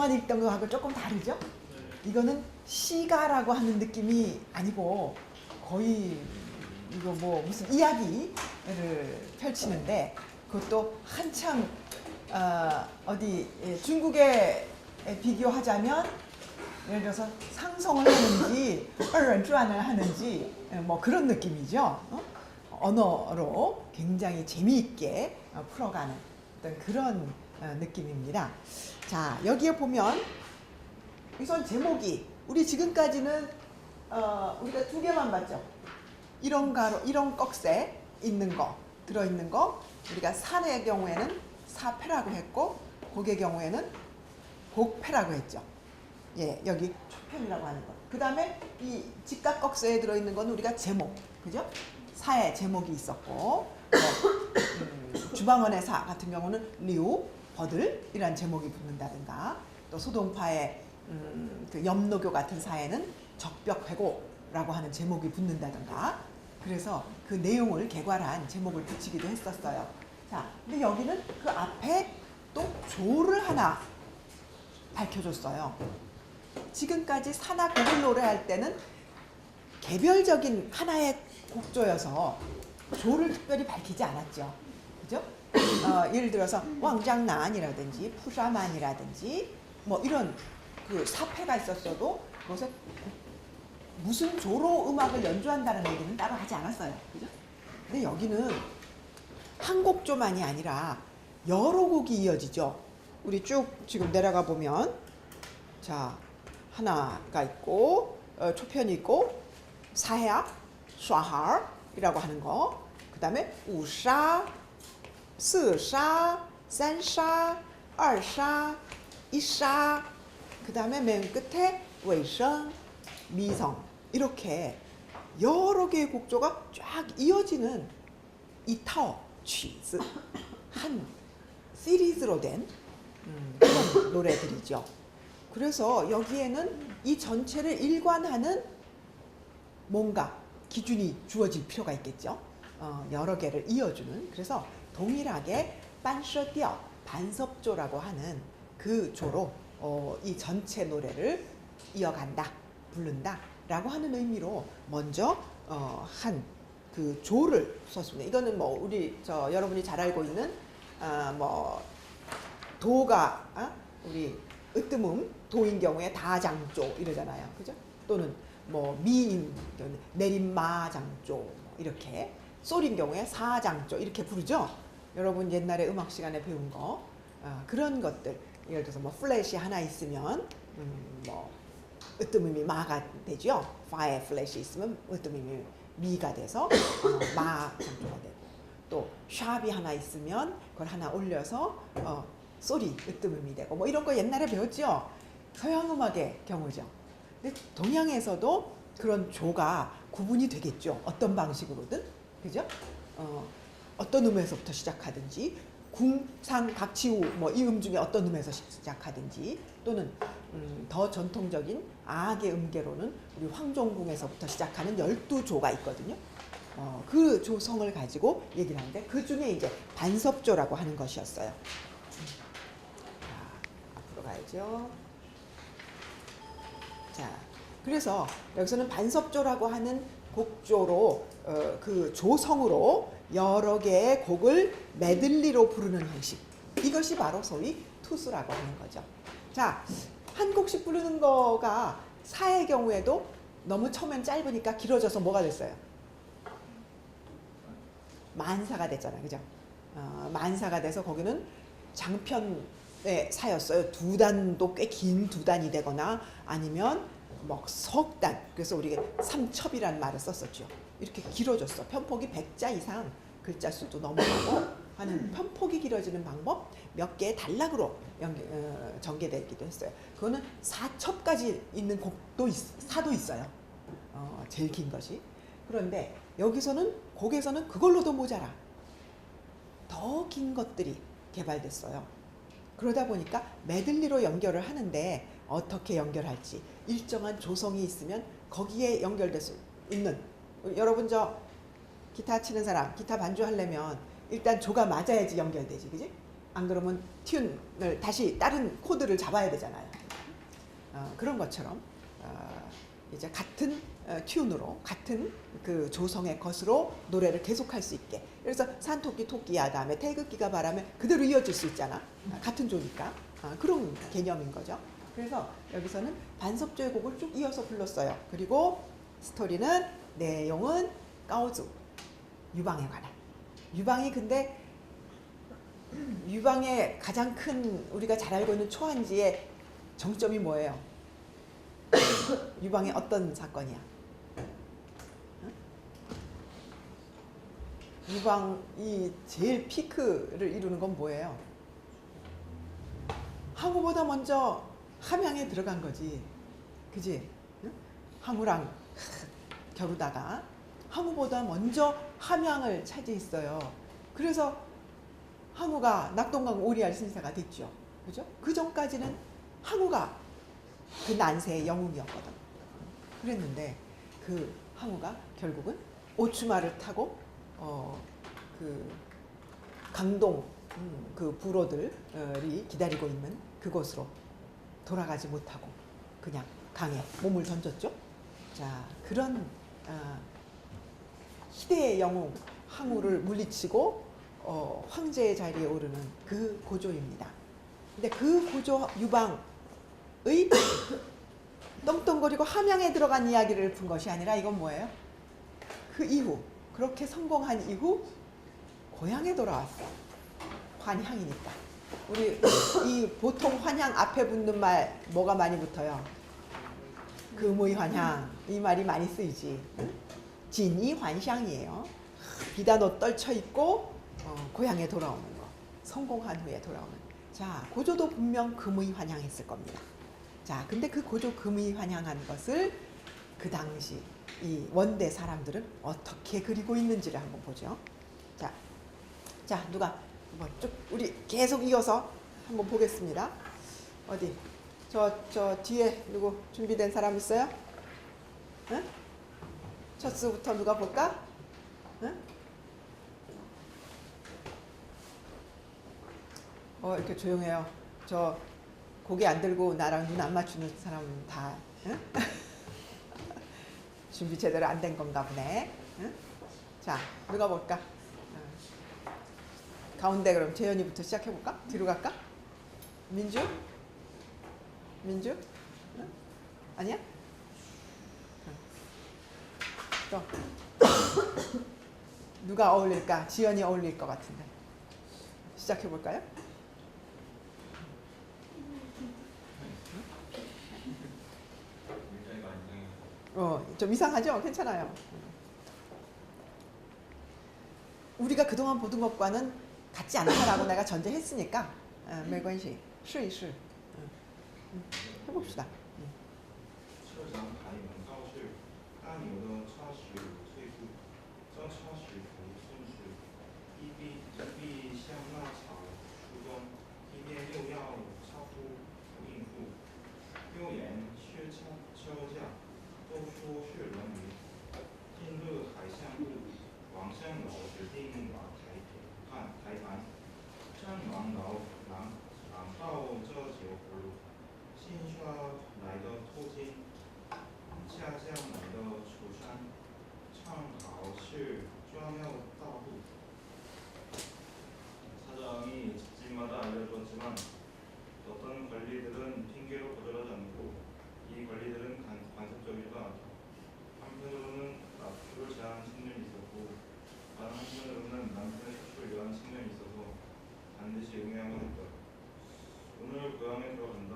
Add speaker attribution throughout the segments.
Speaker 1: 그동안 읽던 거하고 조금 다르죠? 이거는 시가라고 하는 느낌이 아니고 거의 이거 뭐 무슨 이야기를 펼치는데 그것도 한참 어디 중국에 비교하자면 예를 들어서 상성을 하는지二人转을 하는지 뭐 그런 느낌이죠. 언어로 굉장히 재미있게 풀어가는 어떤 그런 느낌입니다. 자, 여기에 보면 우선 제목이 우리 지금까지는 우리가 두 개만 봤죠. 이런 가로, 이런 꺽쇠 있는 거, 들어있는 거 우리가 산의 경우에는 사패라고 했고 곡의 경우에는 곡패라고 했죠. 예, 여기 초편이라고 하는 거. 그 다음에 이 직각 꺽쇠에 들어있는 건 우리가 제목, 그죠? 사의 제목이 있었고 주방원의 사 같은 경우는 리우, 버들이란 제목이 붙는다든가 또 소동파의 그 염노교 같은 사에는 적벽회고라고 하는 제목이 붙는다든가 그래서 그 내용을 개괄한 제목을 붙이기도 했었어요. 자, 근데 여기는 그 앞에 또 조를 하나 밝혀줬어요. 지금까지 사나 곡을 노래할 때는 개별적인 하나의 곡조여서 조를 특별히 밝히지 않았죠. 그죠? 예를 들어서 왕장난이라든지 푸샤만이라든지 뭐 이런 그 사패가 있었어도 그것에 무슨 조로 음악을 연주한다는 얘기는 따로 하지 않았어요. 그죠? 근데 여기는 한 곡조만이 아니라 여러 곡이 이어지죠. 우리 쭉 지금 내려가 보면 자, 하나가 있고 초편이 있고 사야, 샤하이라고 하는 거. 그다음에 우샤, 스샤, 산샤,二샤, 이샤. 그다음에 맨 끝에 웨이성, 미성. 이렇게 여러 개의 곡조가 쫙 이어지는 이타오 취즈 한 시리즈로 된 그런 노래들이죠. 그래서 여기에는 이 전체를 일관하는 뭔가 기준이 주어질 필요가 있겠죠. 여러 개를 이어주는. 그래서 동일하게 반셔디어, 반섭조라고 하는 그 조로 이 전체 노래를 이어간다, 부른다 라고 하는 의미로 먼저 한 그 조를 썼습니다. 이거는 뭐 우리 여러분이 잘 알고 있는 뭐 도가 우리 으뜸음 도인 경우에 다장조 이러잖아요. 그죠? 또는 뭐 미임 내림마장조 이렇게 솔인 경우에 사장조 이렇게 부르죠. 여러분 옛날에 음악 시간에 배운 거 그런 것들 예를 들어서 뭐 플랫이 하나 있으면 뭐 으뜸음이 마가 되죠. 파에 플랫이 있으면 으뜸음이 미가 돼서 마 장조가 되고 또 샵이 하나 있으면 그걸 하나 올려서 소리 으뜸음이 되고 뭐 이런 거 옛날에 배웠죠. 서양 음악의 경우죠. 근데 동양에서도 그런 조가 구분이 되겠죠. 어떤 방식으로든 그죠? 어떤 음에서부터 시작하든지 궁상 각치우 뭐 이 음 중에 어떤 음에서 시작하든지 또는 더 전통적인 악의 음계로는 우리 황종궁에서부터 시작하는 12조가 있거든요. 그 조성을 가지고 얘기를 하는데 그 중에 이제 반섭조라고 하는 것이었어요. 자, 앞으로 가야죠. 자, 그래서 여기서는 반섭조라고 하는 곡조로 그 조성으로 여러 개의 곡을 메들리로 부르는 형식. 이것이 바로 소위 투수라고 하는 거죠. 자, 한 곡씩 부르는 거가 사의 경우에도 너무 처음엔 짧으니까 길어져서 뭐가 됐어요? 만사가 됐잖아요. 그죠? 만사가 돼서 거기는 장편의 사였어요. 두 단도 꽤 긴 두 단이 되거나 아니면 뭐 석 단. 그래서 우리가 삼첩이라는 말을 썼었죠. 이렇게 길어졌어. 편폭이 100자 이상 글자 수도 넘어가고 하는 편폭이 길어지는 방법 몇 개의 단락으로 전개되기도 했어요. 그거는 4첩까지 있는 사도 있어요. 제일 긴 것이. 그런데 여기서는 곡에서는 그걸로도 모자라. 더 긴 것들이 개발됐어요. 그러다 보니까 메들리로 연결을 하는데 어떻게 연결할지 일정한 조성이 있으면 거기에 연결될 수 있는 여러분 기타 치는 사람 기타 반주하려면 일단 조가 맞아야지 연결되지 그지? 안 그러면 튠을 다시 다른 코드를 잡아야 되잖아요. 그런 것처럼 이제 같은 튠으로 같은 그 조성의 것으로 노래를 계속할 수 있게. 그래서 산토끼 토끼야 다음에 태극기가 바라면 그대로 이어질 수 있잖아. 같은 조니까 그런 개념인 거죠. 그래서 여기서는 반섭조의 곡을 쭉 이어서 불렀어요. 그리고 스토리는 내용은 까오주 유방에 관한. 유방이 근데 유방의 가장 큰 우리가 잘 알고 있는 초한지의 정점이 뭐예요? 유방의 어떤 사건이야? 유방이 제일 피크를 이루는 건 뭐예요? 항우보다 먼저 함양에 들어간 거지. 그지? 항우랑 겨루다가 항우보다 먼저 함양을 차지했어요. 그래서 항우가 낙동강 오리알 신사가 됐죠. 그죠? 그 전까지는 항우가 그 난세의 영웅이었거든. 그랬는데 그 항우가 결국은 오추마를 타고 그 강동 그 부로들이 기다리고 있는 그곳으로 돌아가지 못하고 그냥 강에 몸을 던졌죠. 자, 그런 희대의 영웅 항우를 물리치고 황제의 자리에 오르는 그 고조입니다. 근데 그 고조 유방의 떵떵거리고 함양에 들어간 이야기를 푼 것이 아니라 이건 뭐예요? 그 이후 그렇게 성공한 이후 고향에 돌아왔어. 환향이니까. 우리 이 보통 환향 앞에 붙는 말 뭐가 많이 붙어요? 금의 환향 이 말이 많이 쓰이지. 진이 환향이에요. 비단옷 떨쳐 입고 고향에 돌아오는 거. 성공한 후에 돌아오는. 자, 고조도 분명 금의 환향했을 겁니다. 자, 근데 그 고조 금의 환향한 것을 그 당시 이 원대 사람들은 어떻게 그리고 있는지를 한번 보죠. 자, 누가 한번 쭉 우리 계속 이어서 한번 보겠습니다. 어디? 저 뒤에 누구 준비된 사람 있어요? 응? 첫 수부터 누가 볼까? 응? 이렇게 조용해요. 저 고개 안 들고 나랑 눈 안 맞추는 사람 다 응? 준비 제대로 안 된 건가 보네. 응? 자, 누가 볼까? 가운데 그럼 재현이부터 시작해볼까? 뒤로 갈까? 민주? 민주? 응? 아니야? 또 누가 어울릴까? 지연이 어울릴 것 같은데 시작해볼까요? 좀 이상하죠? 괜찮아요. 우리가 그동안 보던 것과는 같지 않다라고 내가 전제했으니까 没关系试一试 해봅시다.
Speaker 2: 社长牌能告示大牛的插石退步，将插石头送水，一臂向那草疏端，一边又要插夫应付。又言薛敲架，都说是人为。今日海相部王相老指定把台盘，战王郎道这酒壶，新刷来的托金。下降来的楚山，唱好是专要大户。 사장이 집집마다 알려줬지만 어떤 관리들은 핑계로 거절하지 않고 이 관리들은 간섭적이지도 않다. 한편으로는 납주를 제한하는 측면이 있었고 다른 한편으로는 남편의 수출을 위한 측면이 있어서 반드시 응해야만 했다. 오늘 고향에 들어간다.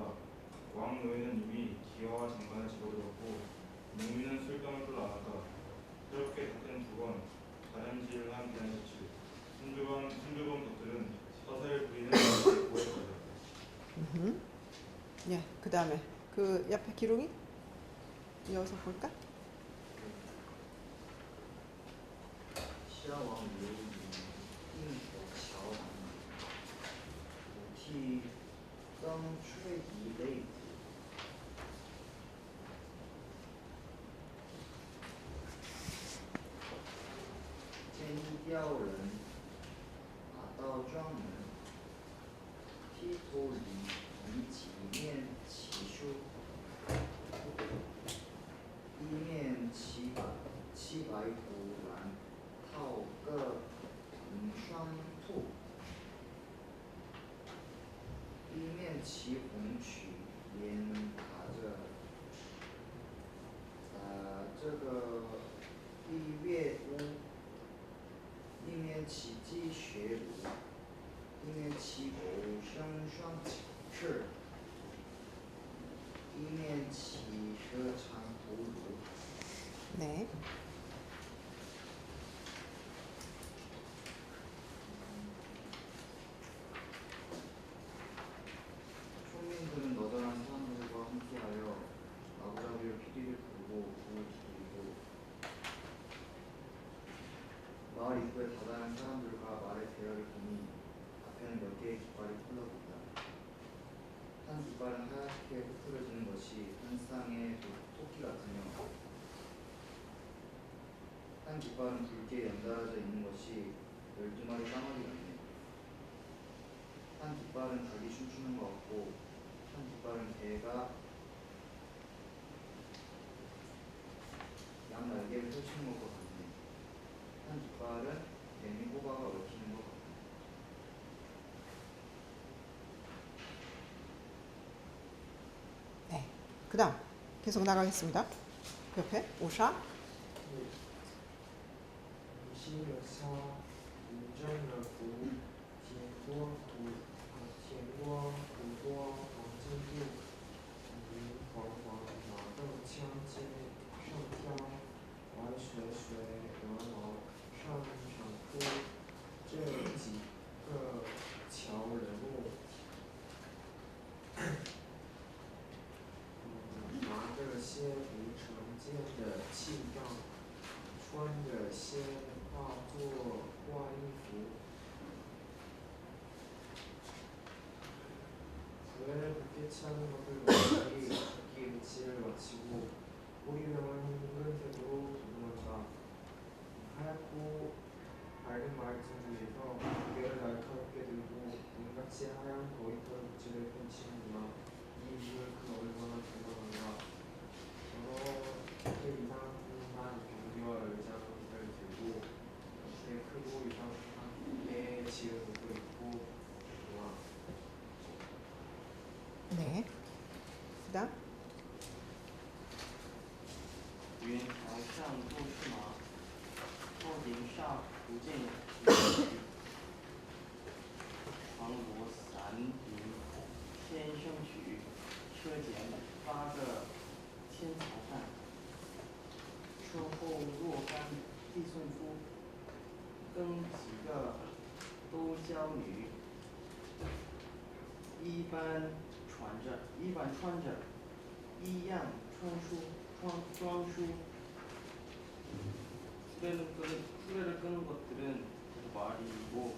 Speaker 2: 왕 노인은 이미 기와와 장관을 집어들었고 농민은 술병을 또 나왔다. 새롭게 닦은 두 번 다림질을 한 비난시치 순주범 덕들은 서사를 부리는 고에 걸렸다.
Speaker 1: 예, 그 다음에 그 옆에 기록이 이어서 볼까?
Speaker 3: 萧王刘以应否乔南，武替刚吹一泪子。见一雕人，马到庄门，披头离几面奇书，白虎蓝套各双兔，一面旗红曲连打着，这个一月屋，一面旗鸡学儒，一面旗狗生双翅，一面旗蛇长头颅。
Speaker 1: 네.
Speaker 3: 총민들은 너덜한 사람들과 함께하여 나부라비로 피리를 부르고 공을 두드리고 마을 입구에 다다른 사람들과 말의 대화를 보니 앞에는 몇 개의 깃발이 흘러본다. 한 깃발은 하얗게 흐트러지는 것이 한 쌍의 토끼 같으며 한 깃발은 붉게 연달아져 있는 것이 12마리 까마귀 같네. 한 깃발은 닭이 춤추는 것 같고 한 깃발은 개가 양 날개를 펼치는 것과 같네. 한 깃발은 개미 호박을 얽히는 것 같네.
Speaker 1: 네. 그다음 계속 나가겠습니다. 옆에 오샤.
Speaker 4: 新的沙，五张的福，田光土多黄金度，银黄马豆枪尖上挑，白水鹅毛上铺，这几个乔人物，拿着些不常见的器杖，穿着些画作挂衣服。 교회를 굳게 차는 것을 보니 자기 의치를 마치고 꼬리명을 흰색으로 도전한다. 하얗고 밝은 말씀 위에서 고개를 날카롭게 들고 눈같이 하얀 거위털 부채를 펼치는구나. 이 인물 그 얼마나 대단한가. 여러 이상한 경비와 의장을 들고 겉에 크고 이상하게 지은 옷을 입고 있구나.
Speaker 1: 네. 그다음
Speaker 5: 云台上坐是马，坐顶上不见有床罗伞顶先生曲，车前发着千草饭，车后若干递送夫，跟几个都娇女，一般穿着一样装束。 수레를 끄는 것들은 말이고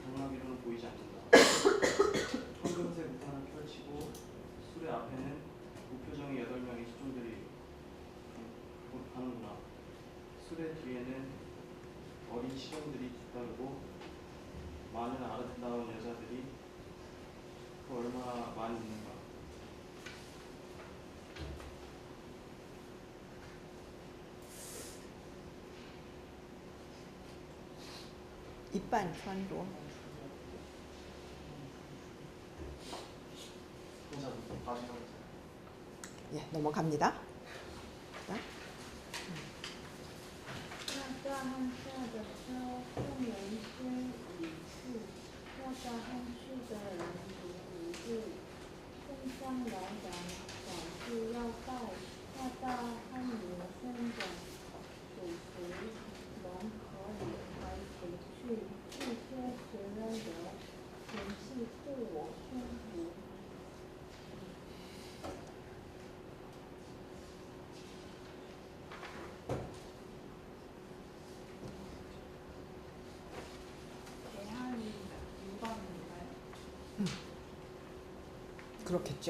Speaker 5: 장나비로는 보이지 않는다. 황금색 우산을 펼치고 수레 앞에는 무표정의 8명의 시종들이 가는구나. 수레 뒤에는 어린 시종들이 뒤따르고 많은 아름다운 여자들이 그 얼마나 많이 있는가.
Speaker 1: 입반穿着. 예, 넘어갑니다. 그다음
Speaker 6: 那大汉下的车，众人先已去；那大汉去的人如无故。正当来赶赶着要拜，那大汉名声的属实龙河里还回去，这些谁来的？前去护我胸脯。
Speaker 1: 그렇겠죠.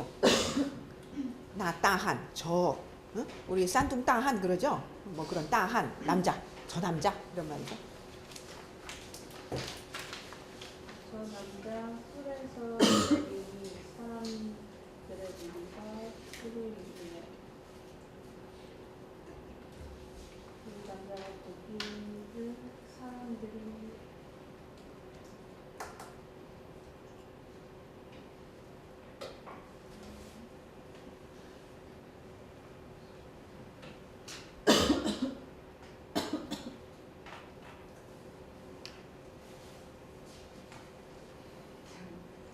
Speaker 1: 나 따한 저 응? 우리 싼둥 따한 그러죠? 뭐 그런 따한 남자 저 남자 이런 말이죠.
Speaker 6: 저 남자 술에서 내리니 사람들의 무리가 수르이기에 이 남자가 사람들이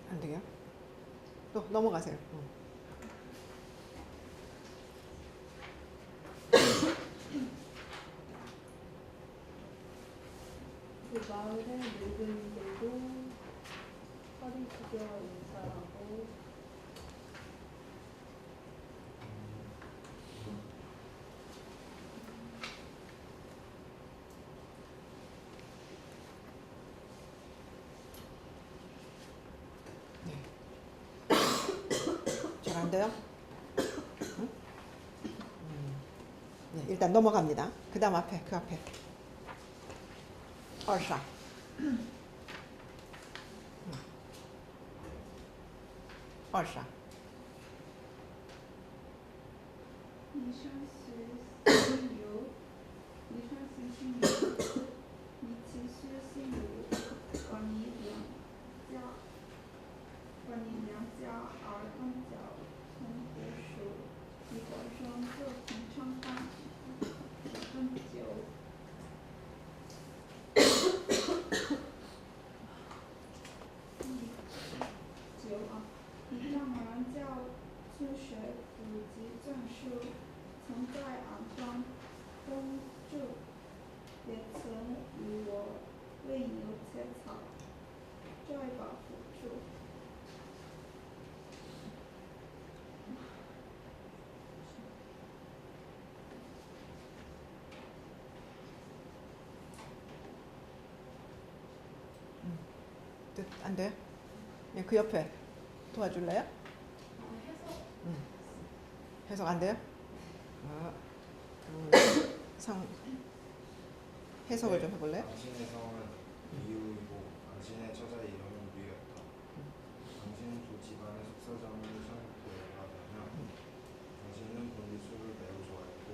Speaker 1: 안 돼요? 또 넘어가세요.
Speaker 6: 그 마을의 늙은이들도 허리 숙여 인사하고
Speaker 1: 잘 안 돼요? 응? 네, 일단 넘어갑니다. 그 다음 앞에, 그 앞에. 얼싸. 얼싸.
Speaker 7: 你生时姓刘，你生时姓刘，你其实姓卢，管你娘家儿刚脚从胡属，你管上这平昌饭，很久。你丈人叫出水府籍证书，曾在昂庄东住，也曾与我喂牛切草，摘把辅助。
Speaker 1: 뜻 안 돼요? 네, 그 옆에 도와줄래요? 해석 안 돼요? 해석을 좀 해볼래요?
Speaker 8: 당신의 성은 이유이고 당신의 처자의 이름은 류였다. 당신은 두 집안의 속사정을 생각하며 당신은 분리수를 매우 좋아했고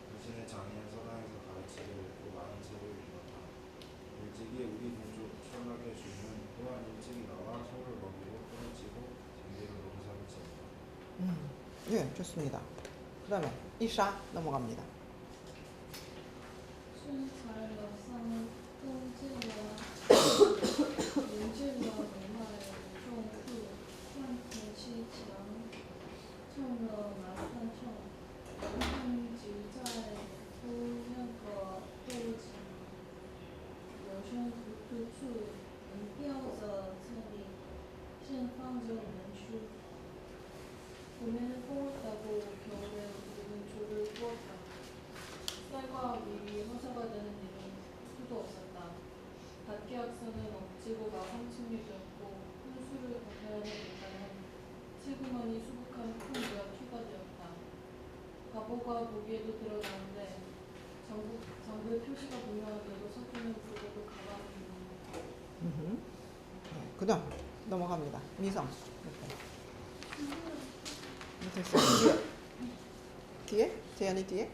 Speaker 8: 당신의 장인은 서당에서 가르치게 됐고 많은 책을 읽었다. 일찍이 우리 동족 철학의 주인은 또한 일찍이 나와 소를 먹이고 끈을 치고 쟁기로 농사를 지었다.
Speaker 1: 예, 좋습니다. 그 다음에 이샤 넘어갑니다.
Speaker 6: 身材有上冬至了，临至了门外种树，万田西墙，种了麻蒜种，他们就在铺那个豆子，有声突出，吊着这里，正放着我们去。 봄에는 포옹다고 겨울에 우리는 조를 꾸었다. 쌀과 밀이 허사가 되는 일은 수도 없었다. 밭계약서는 억지고 마성침이 되었고 훈수를 걷어야 하는 일단은 슬그머니 수북한 큰 묘투가 되었다. 바보가 보기에도 드러나는데 장부의 표시가 분명한데도 서투는 부르고 가방이
Speaker 1: 그 다음 넘어갑니다. 미성. 됐어요. 뒤에? 재현이 뒤에?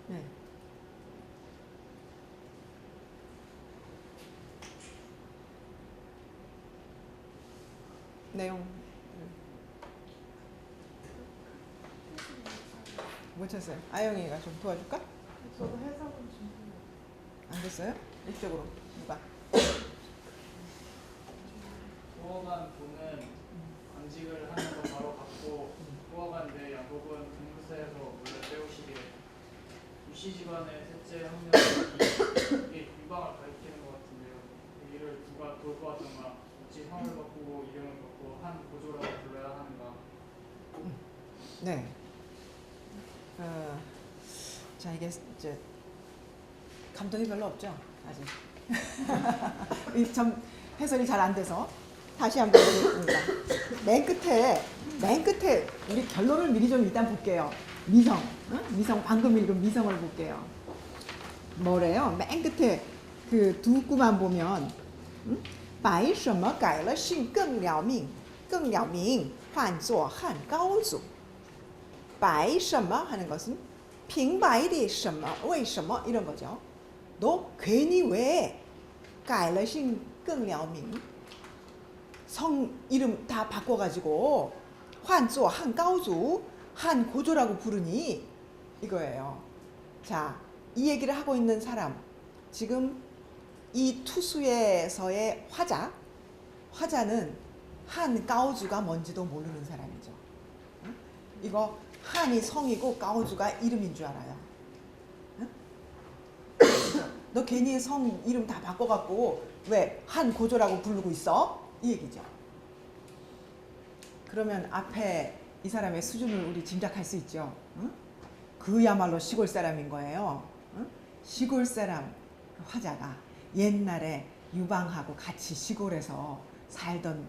Speaker 1: 네. 내용 못 찾았어요. 아영이가 좀 도와줄까?
Speaker 7: 저도 해석은 좀.
Speaker 1: 안 됐어요? 이쪽으로 누가?
Speaker 5: 부어간 돈은 관직을 하는 거 바로 갚고 부어간 내 양복은 금그새에서 몰래 빼오시게. 유씨 집안의 셋째 한 명이 이게 유방을 가리키는 것 같은데요. 이 일을 누가 돌보았던가? 어찌 성을 바꾸고 이름을 바꾸고 한 고조라고 불러야 하는가?
Speaker 1: 네. 자, 이게 이제 감동이 별로 없죠, 아직. 이 참 해설이 잘 안 돼서 다시 한번 보겠습니다. 맨 끝에 우리 결론을 미리 좀 일단 볼게요. 미성, 미성 방금 읽은 미성을 볼게요. 뭐래요? 맨 끝에 그 두 구만 보면 白什么改了性更了命换作汉高祖白什么 하는 것은 平白的什么为什么 이런 거죠. 너 괜히 왜 改了性更了命 성 이름 다 바꿔가지고 换作汉高祖 한 고조라고 부르니 이거예요. 자, 이 얘기를 하고 있는 사람 지금 이 투수에서의 화자는 한 가오주가 뭔지도 모르는 사람이죠. 응? 이거 한이 성이고 가오주가 이름인 줄 알아요. 응? 너 괜히 성 이름 다 바꿔갖고 왜 한 고조라고 부르고 있어? 이 얘기죠. 그러면 앞에 이 사람의 수준을 우리 짐작할 수 있죠. 응? 그야말로 시골 사람인 거예요. 응? 시골 사람 화자가 옛날에 유방하고 같이 시골에서 살던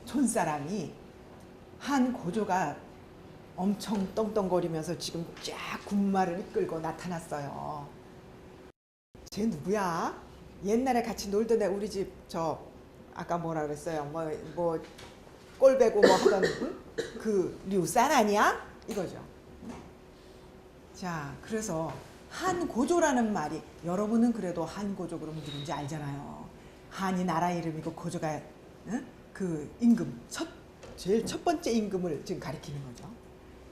Speaker 1: 촌사람이 한 고조가 엄청 떵떵거리면서 지금 쫙 군마를 이끌고 나타났어요. 쟤 누구야? 옛날에 같이 놀던 애 우리 집 저 아까 뭐라 그랬어요? 뭐 꼴배고 뭐 하던 그 류산 아니야? 이거죠. 자, 그래서 한 고조라는 말이 여러분은 그래도 한 고조 그러면 누군지 알잖아요. 한이 나라 이름이고 고조가 그 임금 제일 첫 번째 임금을 지금 가리키는 거죠.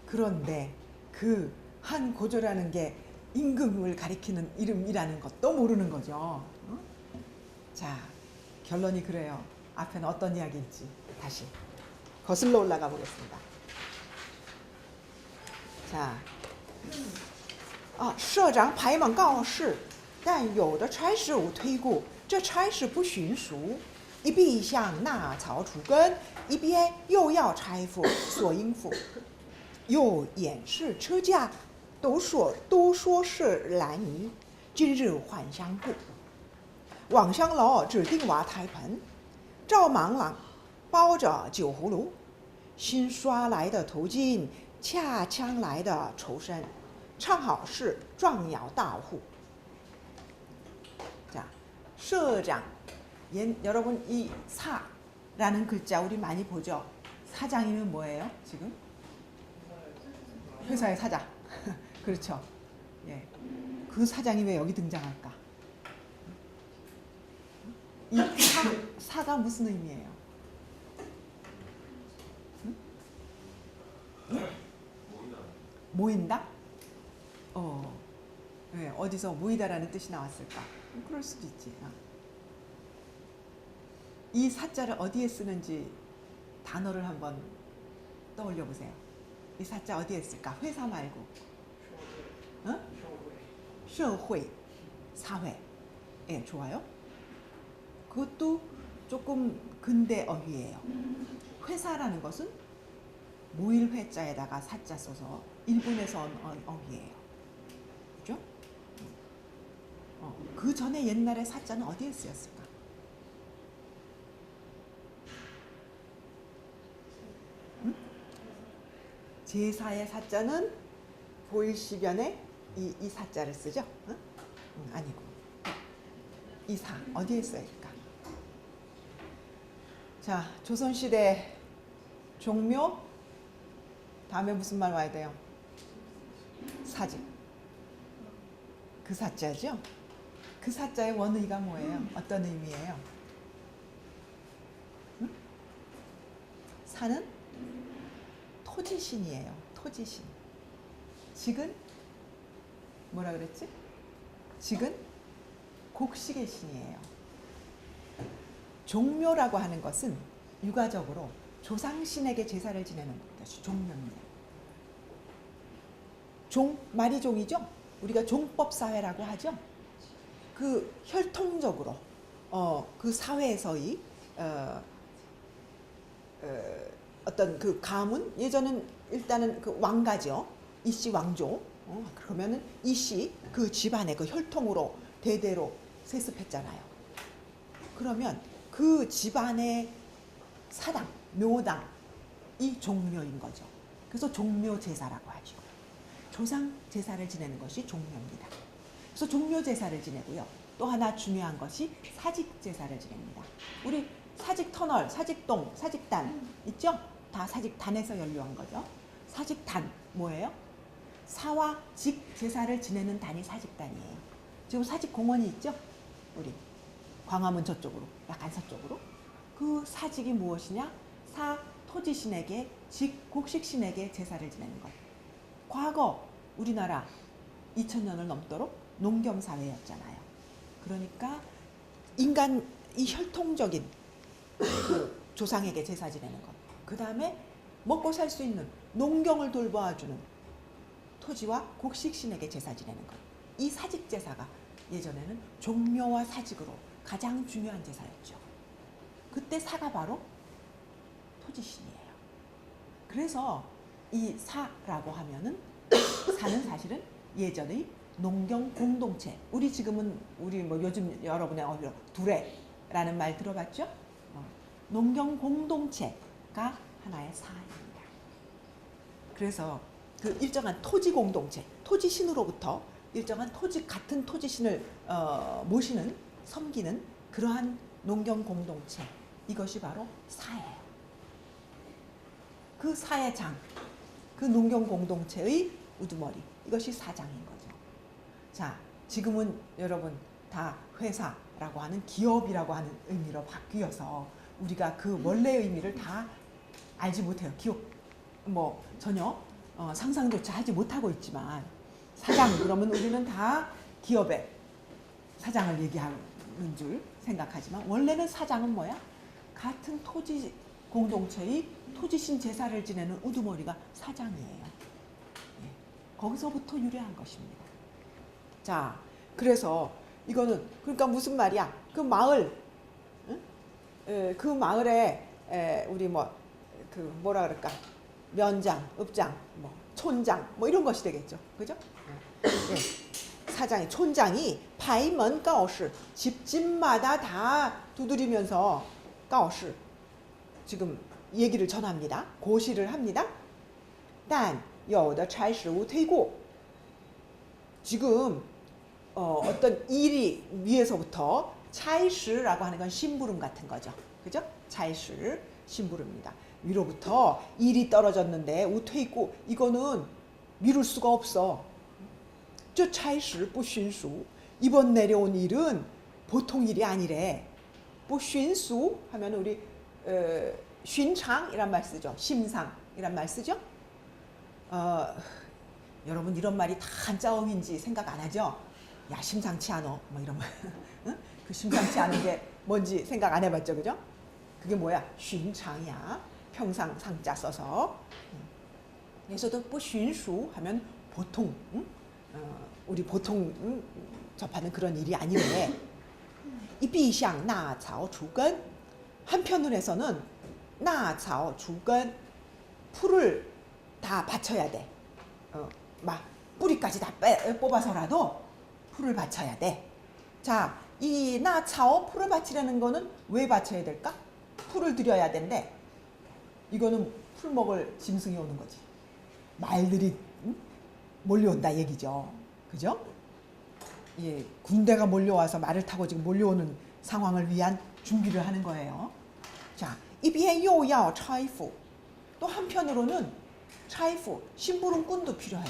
Speaker 1: 그런데 그 한 고조라는 게 임금을 가리키는 이름이라는 것도 모르는 거죠. 자, 결론이 그래요. 앞에는 어떤 이야기일지 다시 거슬러 올라가 보겠습니다. 자, 社长排满告示，但有的差事无推故，这差事不循俗，一必向纳曹除根，一边又要差付所应付，又掩饰车驾，都说是男女，今日换香故，往香楼指定瓦台盆，赵莽朗包着酒葫芦，新刷来的头巾，恰枪来的绸衫。 唱好是壮摇大户。 자, 社长, 여러분 이 사라는 글자 우리 많이 보죠. 사장이면 뭐예요? 지금 회사의 사장. 그렇죠. 예, 그 사장이 왜 여기 등장할까? 이 사가 무슨 의미예요? 모인다? 네, 어디서 모이다라는 뜻이 나왔을까? 그럴 수도 있지. 이 사자를 어디에 쓰는지 단어를 한번 떠올려 보세요. 이 사자 어디에 쓸까? 회사 말고. 어? 社会, 사회. 예, 좋아요. 그것도 조금 근대 어휘예요. 회사라는 것은 모일 회자에다가 사자 써서 일본에서 온 어휘예요. 그죠? 그 전에 옛날에 사자는 어디에 쓰였을까? 응? 제사의 사자는 보일시변에 이 사자를 쓰죠? 응? 아니고 이 사 어디에 써있을까? 자, 조선시대 종묘 다음에 무슨 말 와야 돼요? 사직. 그 사자죠? 그 사자의 원의가 뭐예요? 어떤 의미예요? 응? 사는 토지신이에요. 토지신. 직은 뭐라 그랬지? 직은 곡식의 신이에요. 종묘라고 하는 것은 육아적으로 조상신에게 제사를 지내는 것이 종묘입니다. 말이 종이죠? 우리가 종법사회라고 하죠? 그 혈통적으로 그 사회에서의 어떤 그 가문 예전은 일단은 그 왕가죠. 이씨 왕조. 그러면은 이씨 그 집안의 그 혈통으로 대대로 세습했잖아요. 그러면 그 집안의 사당, 묘당 이 종묘인 거죠. 그래서 종묘 제사라고 하죠. 조상 제사를 지내는 것이 종묘입니다. 그래서 종묘 제사를 지내고요. 또 하나 중요한 것이 사직 제사를 지냅니다. 우리 사직 터널, 사직동, 사직단 있죠? 다 사직단에서 연루한 거죠. 사직단 뭐예요? 사와 직 제사를 지내는 단이 사직단이에요. 지금 사직공원이 있죠? 우리 광화문 저쪽으로, 약간 서쪽으로. 그 사직이 무엇이냐? 사 토지신에게, 직 곡식신에게 제사를 지내는 것. 과거 우리나라 2000년을 넘도록 농경사회였잖아요. 그러니까 인간 이 혈통적인 그 조상에게 제사 지내는 것. 그 다음에 먹고 살 수 있는 농경을 돌봐주는 토지와 곡식신에게 제사 지내는 것. 이 사직 제사가 예전에는 종묘와 사직으로 가장 중요한 제사였죠. 그때 사가 바로 토지신이에요. 그래서 이 사라고 하면은 사는 사실은 예전의 농경 공동체. 우리 지금은 우리 뭐 요즘 여러분의 어휘로 두레라는 말 들어봤죠? 농경 공동체가 하나의 사입니다. 그래서 그 일정한 토지 공동체, 토지신으로부터 일정한 토지 같은 토지신을 모시는 섬기는 그러한 농경 공동체 이것이 바로 사예요. 그 사의 장, 그 농경 공동체의 우두머리 이것이 사장인 거죠. 자, 지금은 여러분 다 회사라고 하는 기업이라고 하는 의미로 바뀌어서 우리가 그 원래 의미를 다 알지 못해요. 기업 뭐 전혀 상상조차 하지 못하고 있지만 사장 그러면 우리는 다 기업의 사장을 얘기하는 줄 생각하지만 원래는 사장은 뭐야? 같은 토지 공동체의 토지신 제사를 지내는 우두머리가 사장이에요. 예, 거기서부터 유래한 것입니다. 자, 그래서 이거는 그러니까 무슨 말이야? 그 마을, 응? 그 마을에 우리 뭐 그 뭐라 그럴까? 면장, 읍장, 뭐 촌장, 뭐 이런 것이 되겠죠, 그죠? 예. 사장이 촌장이 파이먼 가오시 집집마다 다 두드리면서 가오시 지금 얘기를 전합니다. 고시를 합니다. 단有的差事无推过 지금 어떤 일이 위에서부터 차이시라고 하는 건 심부름 같은 거죠. 그죠? 차이시 심부름입니다. 위로부터 일이 떨어졌는데 우퇴있고 이거는 미룰 수가 없어. 这差事不迅速 이번 내려온 일은 보통 일이 아니래. 不迅速 하면 우리 寻常이란 말 쓰죠. 심상이란 말 쓰죠. 여러분 이런 말이 다 한자어인지 생각 안 하죠? 야 심상치 않어 뭐 이런 말. 응? 그 심상치 않은 게 뭔지 생각 안 해봤죠, 그죠? 그게 뭐야? 寻常이야. 평상 상자 써서. 여기서도 不迅速 하면 보통, 응? 우리 보통 접하는 그런 일이 아니래. 이 비상 나草除根 한편으로 해서는 나草除根 풀을 다 받쳐야 돼. 막 뿌리까지 다 뽑아서라도 풀을 받쳐야 돼. 자, 이 나차오 풀을 받치려는 거는 왜 받쳐야 될까? 풀을 들여야 된대. 이거는 풀 먹을 짐승이 오는 거지. 말들이 몰려온다 얘기죠. 그죠? 예, 군대가 몰려와서 말을 타고 지금 몰려오는 상황을 위한 준비를 하는 거예요. 자, 이비엔 요야오 차이프. 또 한편으로는 차이프, 심부름꾼도 필요해.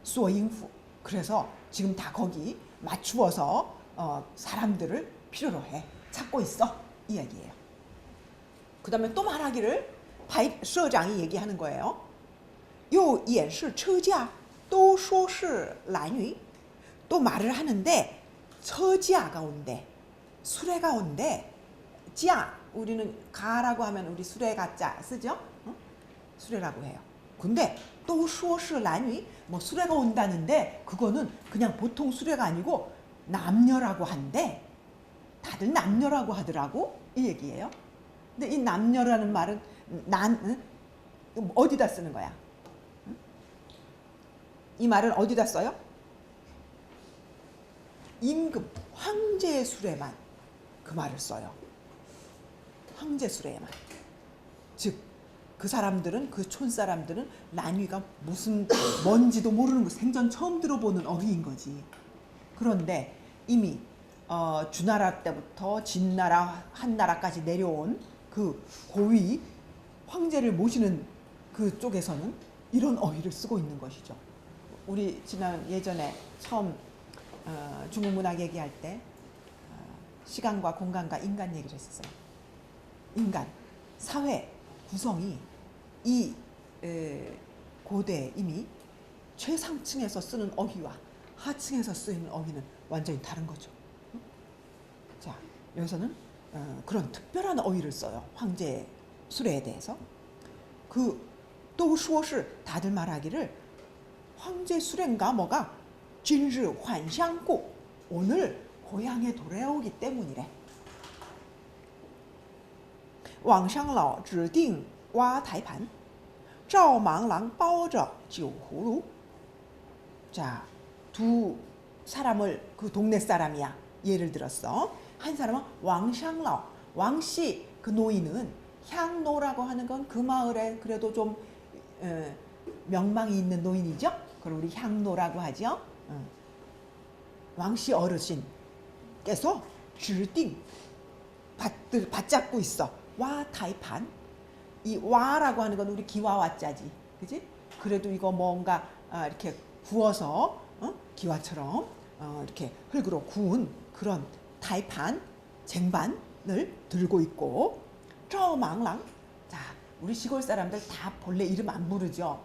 Speaker 1: 소잉프. 그래서 지금 다 거기 맞추어서 사람들을 필요로 해. 찾고 있어. 이 얘기예요. 그 다음에 또 말하기를社长이 얘기하는 거예요. 又演示车驾都说是男女 또 말을 하는데 처지아가 온대. 수레가 온대. 자, 우리는 가라고 하면 우리 수레가 자 쓰죠? 응? 수레라고 해요. 근데 또说是男女 뭐 수레가 온다는데 그거는 그냥 보통 수레가 아니고 남녀라고 한대. 다들 남녀라고 하더라고. 이 얘기예요. 근데 이 남녀라는 말은 어디다 쓰는 거야? 이 말은 어디다 써요? 임금, 황제의 수레만 그 말을 써요. 황제 수레만. 즉, 그 사람들은, 그 촌 사람들은 란위가 무슨 뭔지도 모르는 거, 생전 처음 들어보는 어휘인 거지. 그런데 이미 주나라 때부터 진나라, 한나라까지 내려온 그 고위 황제를 모시는 그쪽에서는 이런 어휘를 쓰고 있는 것이죠. 우리 지난 예전에 처음 중국 문학 얘기할 때 시간과 공간과 인간 얘기를 했었어요. 인간, 사회 구성이 이 고대에 이미 최상층에서 쓰는 어휘와 하층에서 쓰이는 어휘는 완전히 다른 거죠. 자, 여기서는 그런 특별한 어휘를 써요. 황제 수레에 대해서. 또说是 다들 말하기를 황제 수레인가 뭐가 今日还乡故 오늘 고향에 돌아오기 때문이래. 王商老指定挖台盘赵盲郎包着酒葫芦. 자, 두 사람을 그 동네 사람이야. 예를 들었어. 한 사람은 왕샹라오. 왕씨 그 노인은 향노라고 하는 건 그 마을에 그래도 좀 명망이 있는 노인이죠. 그걸 우리 향노라고 하죠. 왕씨 어르신께서 주딩 받잡고 있어. 와 타이판. 이 와라고 하는 건 우리 기와 와자지, 그지? 그래도 이거 뭔가 이렇게 구워서 기와처럼 이렇게 흙으로 구운 그런 타이판 쟁반을 들고 있고, 쩌망랑. 자, 우리 시골 사람들 다 본래 이름 안 부르죠.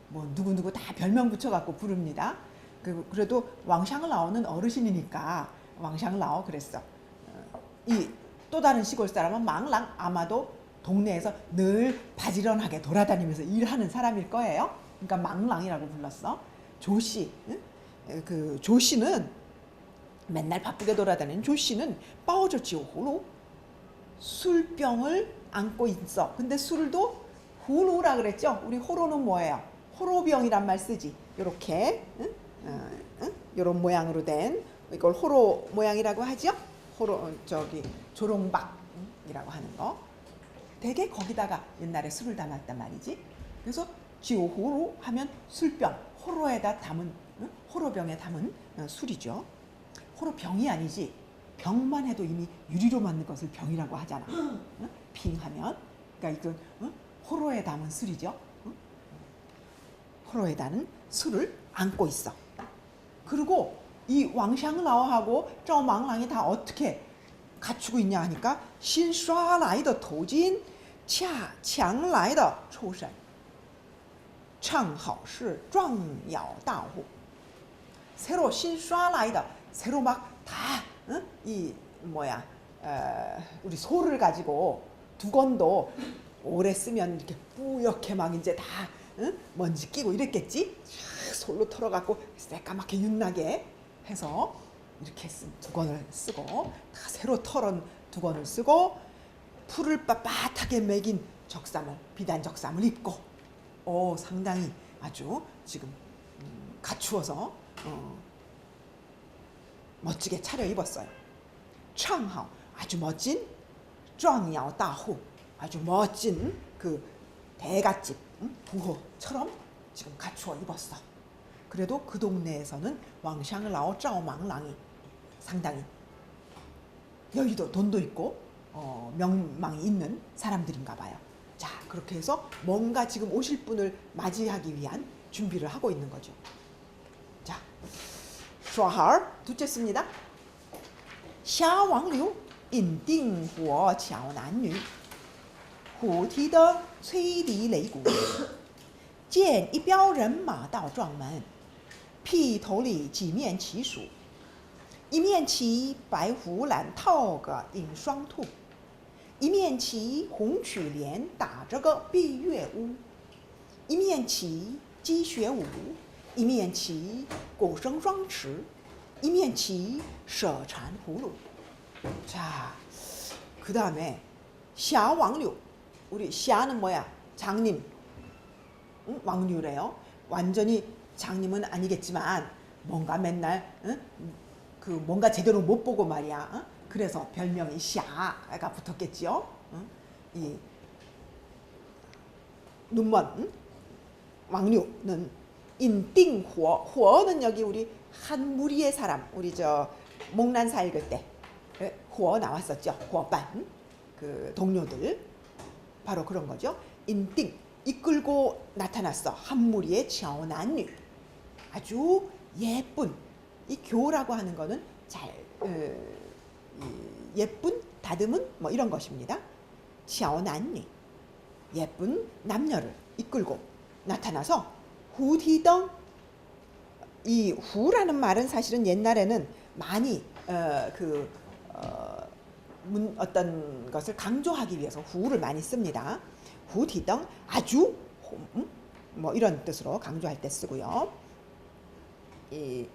Speaker 1: 뭐 누구누구 다 별명 붙여갖고 부릅니다. 그래도 왕샹라오는 어르신이니까 왕샹라오 그랬어. 이 또 다른 시골 사람은 망랑, 아마도 동네에서 늘 바지런하게 돌아다니면서 일하는 사람일 거예요. 그러니까 망랑이라고 불렀어. 조씨, 그 조씨는 맨날 바쁘게 돌아다니는 조씨는 빠오저지오호로 술병을 안고 있어. 근데 술도 후루라 그랬죠. 우리 호로는 뭐예요? 호로병이란 말 쓰지. 요렇게 요런 모양으로 된 이걸 호로 모양이라고 하죠. 호로 조롱박이라고 하는 거. 대개 거기다가 옛날에 술을 담았단 말이지. 그래서 지오호로 하면 술병, 호로에다 담은 호로병에 담은 술이죠. 호로병이 아니지. 병만 해도 이미 유리로 만든 것을 병이라고 하잖아. 빙하면. 그러니까 이건 호로에 담은 술이죠. 호로에 담은 술을 안고 있어. 그리고 이 왕샹라오하고 쩌망랑이 다 어떻게 갖추고 있냐 하니까 신刷来的头巾恰抢来的出身唱好事壮摇大户. 새로 신刷来的 새로 막 다 이 뭐야 우리 소를 가지고 두건도 오래 쓰면 이렇게 뿌옇게 막 이제 다 먼지 끼고 이랬겠지. 솔로 털어갖고 새까맣게 윤나게 해서 이렇게 두건을 쓰고, 다 새로 털은 두건을 쓰고, 풀을 빳빳하게 매긴 적삼을, 비단 적삼을 입고, 상당히 아주 지금 갖추어서 멋지게 차려입었어요. 창하오, 아주 멋진, 壮摇大户, 아주 멋진 그 대갓집 부호처럼 지금 갖추어 입었어. 그래도 그 동네에서는 왕샹라오 쩌망랑이 상당히 여유도 돈도 있고 명망이 있는 사람들인가 봐요. 자, 그렇게 해서 뭔가 지금 오실 분을 맞이하기 위한 준비를 하고 있는 거죠. 자, 说好 둘째 씁니다. 虾王刘引定火巧男女虎蹄的吹笛擂鼓见一彪人马到撞门屁头里几面旗属一面旗白虎揽套个引双兔一面旗红曲帘打着个闭月屋一面旗鸡血舞一面旗鼓声双持一面旗舍缠葫芦. 자, 그 다음에 샤 왕류. 우리 샤는 뭐야? 장님. 응? 왕류래요. 완전히 장님은 아니겠지만 뭔가 맨날 그 뭔가 제대로 못 보고 말이야. 그래서 별명이 샤가 붙었겠지요. 이 눈먼 왕류는 인띵호. 호어는 여기 우리 한 무리의 사람, 우리 저 목난사 읽을 때 호어 나왔었죠. 호어반 그 동료들 바로 그런 거죠. 인띵 이끌고 나타났어. 한 무리의 샤오난류. 아주 예쁜 이 교라고 하는 거는 잘 예쁜 다듬은 뭐 이런 것입니다. 샤오난류 예쁜 남녀를 이끌고 나타나서 후디덩 이 후라는 말은 사실은 옛날에는 많이 어떤 것을 강조하기 위해서 후를 많이 씁니다. 후디덩 아주 뭐 이런 뜻으로 강조할 때 쓰고요. 이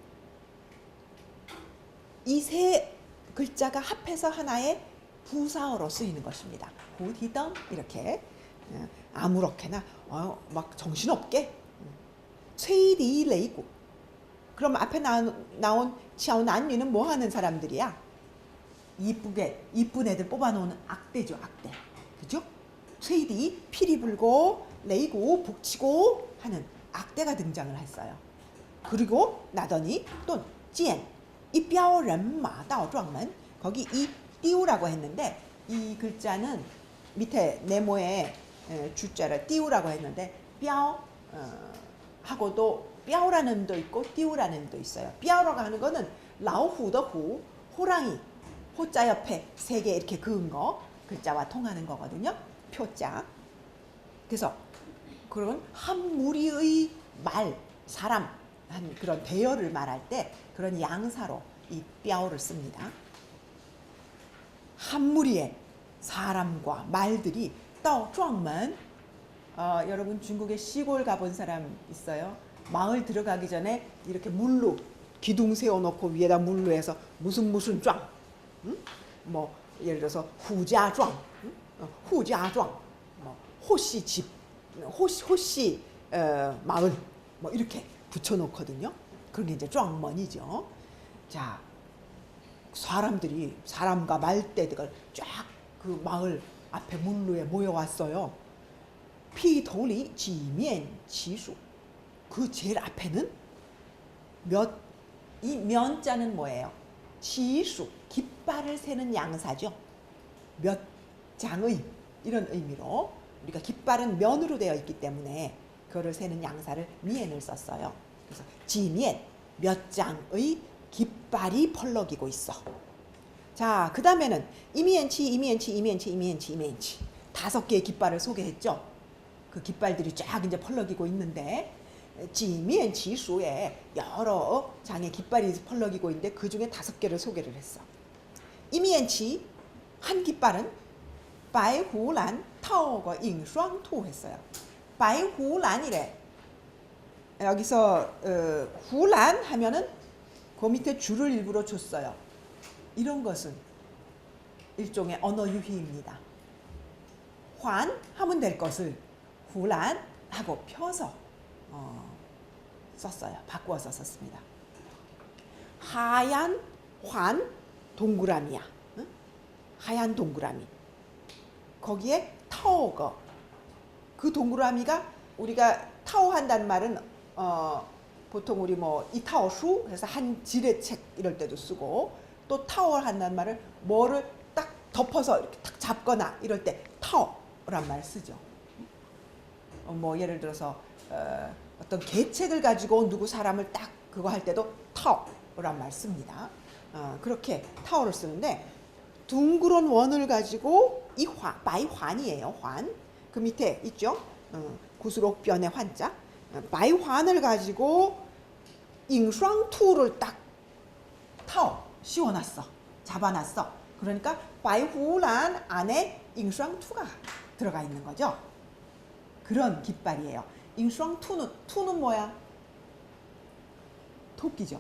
Speaker 1: 세 글자가 합해서 하나의 부사어로 쓰이는 것입니다. 후디덩 이렇게 아무렇게나 막 정신없게 최디 레이구. 그럼 앞에 나온 샤오난유는 뭐 하는 사람들이야? 이쁘게 이쁜 애들 뽑아놓은 악대죠. 악대. 그죠? 최디 피리 불고 레이구 북치고 하는 악대가 등장을 했어요. 그리고 나더니 또 찐 이뼈人马 到庄门 거기 이 띠우라고 했는데 이 글자는 밑에 네모에 주자를 띠우라고 했는데 뼈 하고도 뼈라는 의미도 있고 띠우라는 의미도 있어요. 뼈라고 하는 거는 라오후의 후, 호랑이 호자 옆에 세 개 이렇게 그은 거 글자와 통하는 거거든요. 표자. 그래서 그런 한 무리의 말, 사람 한 그런 대열을 말할 때 그런 양사로 이 뼈를 씁니다. 한 무리의 사람과 말들이 또庄门 여러분 중국에 시골 가본 사람 있어요? 마을 들어가기 전에 이렇게 물로 기둥 세워놓고 위에다 물로 해서 무슨庄, 뭐 예를 들어서 후자庄, 후자庄, 뭐 호씨 집, 호씨 마을 뭐 이렇게 붙여놓거든요. 그런 게 이제庄门이죠. 자, 사람과 말대들 쫙 그 마을 앞에 문루에 모여왔어요. 피도리 지면 지수. 그 제일 앞에는 이 면자는 뭐예요? 지수, 깃발을 세는 양사죠. 몇 장의 이런 의미로 우리가 깃발은 면으로 되어 있기 때문에 그거를 세는 양사를 미엔을 썼어요. 그래서 지면 몇 장의 깃발이 펄럭이고 있어. 자, 그 다음에는 이미엔치 5개의 깃발을 소개했죠. 그 깃발들이 쫙 이제 펄럭이고 있는데 지면치수에 여러 장의 깃발이 펄럭이고 있는데 그 중에 5개를 소개를 했어. 이미엔치 한 깃발은 바이후란 타오거 잉双투 했어요. 바이후란이래. 여기서 후란 하면은 그 밑에 줄을 일부러 줬어요. 이런 것은 일종의 언어 유희입니다. 환 하면 될 것을 후란 하고 펴서 썼어요. 바꾸어서 썼습니다. 하얀 환 동그라미야. 응? 하얀 동그라미. 거기에 타오거. 그 동그라미가 우리가 타오한다는 말은 보통 우리 뭐 이타오수 해서 한 지뢰 책 이럴 때도 쓰고 또 타오 한다는 말을 뭐를 딱 덮어서 이렇게 딱 잡거나 이럴 때 타오란 말 쓰죠. 뭐 예를 들어서 어떤 계책을 가지고 누구 사람을 딱 그거 할 때도 타오란 말 씁니다. 그렇게 타오를 쓰는데 둥그런 원을 가지고 이 바이환이에요. 환. 그 밑에 있죠. 구슬옥변의 환자. 바이환을 가지고 잉双투를 딱 타오 씌워놨어. 잡아놨어. 그러니까 바이후란 안에 잉双투가 들어가 있는 거죠. 그런 깃발이에요. 잉双투는 뭐야? 토끼죠.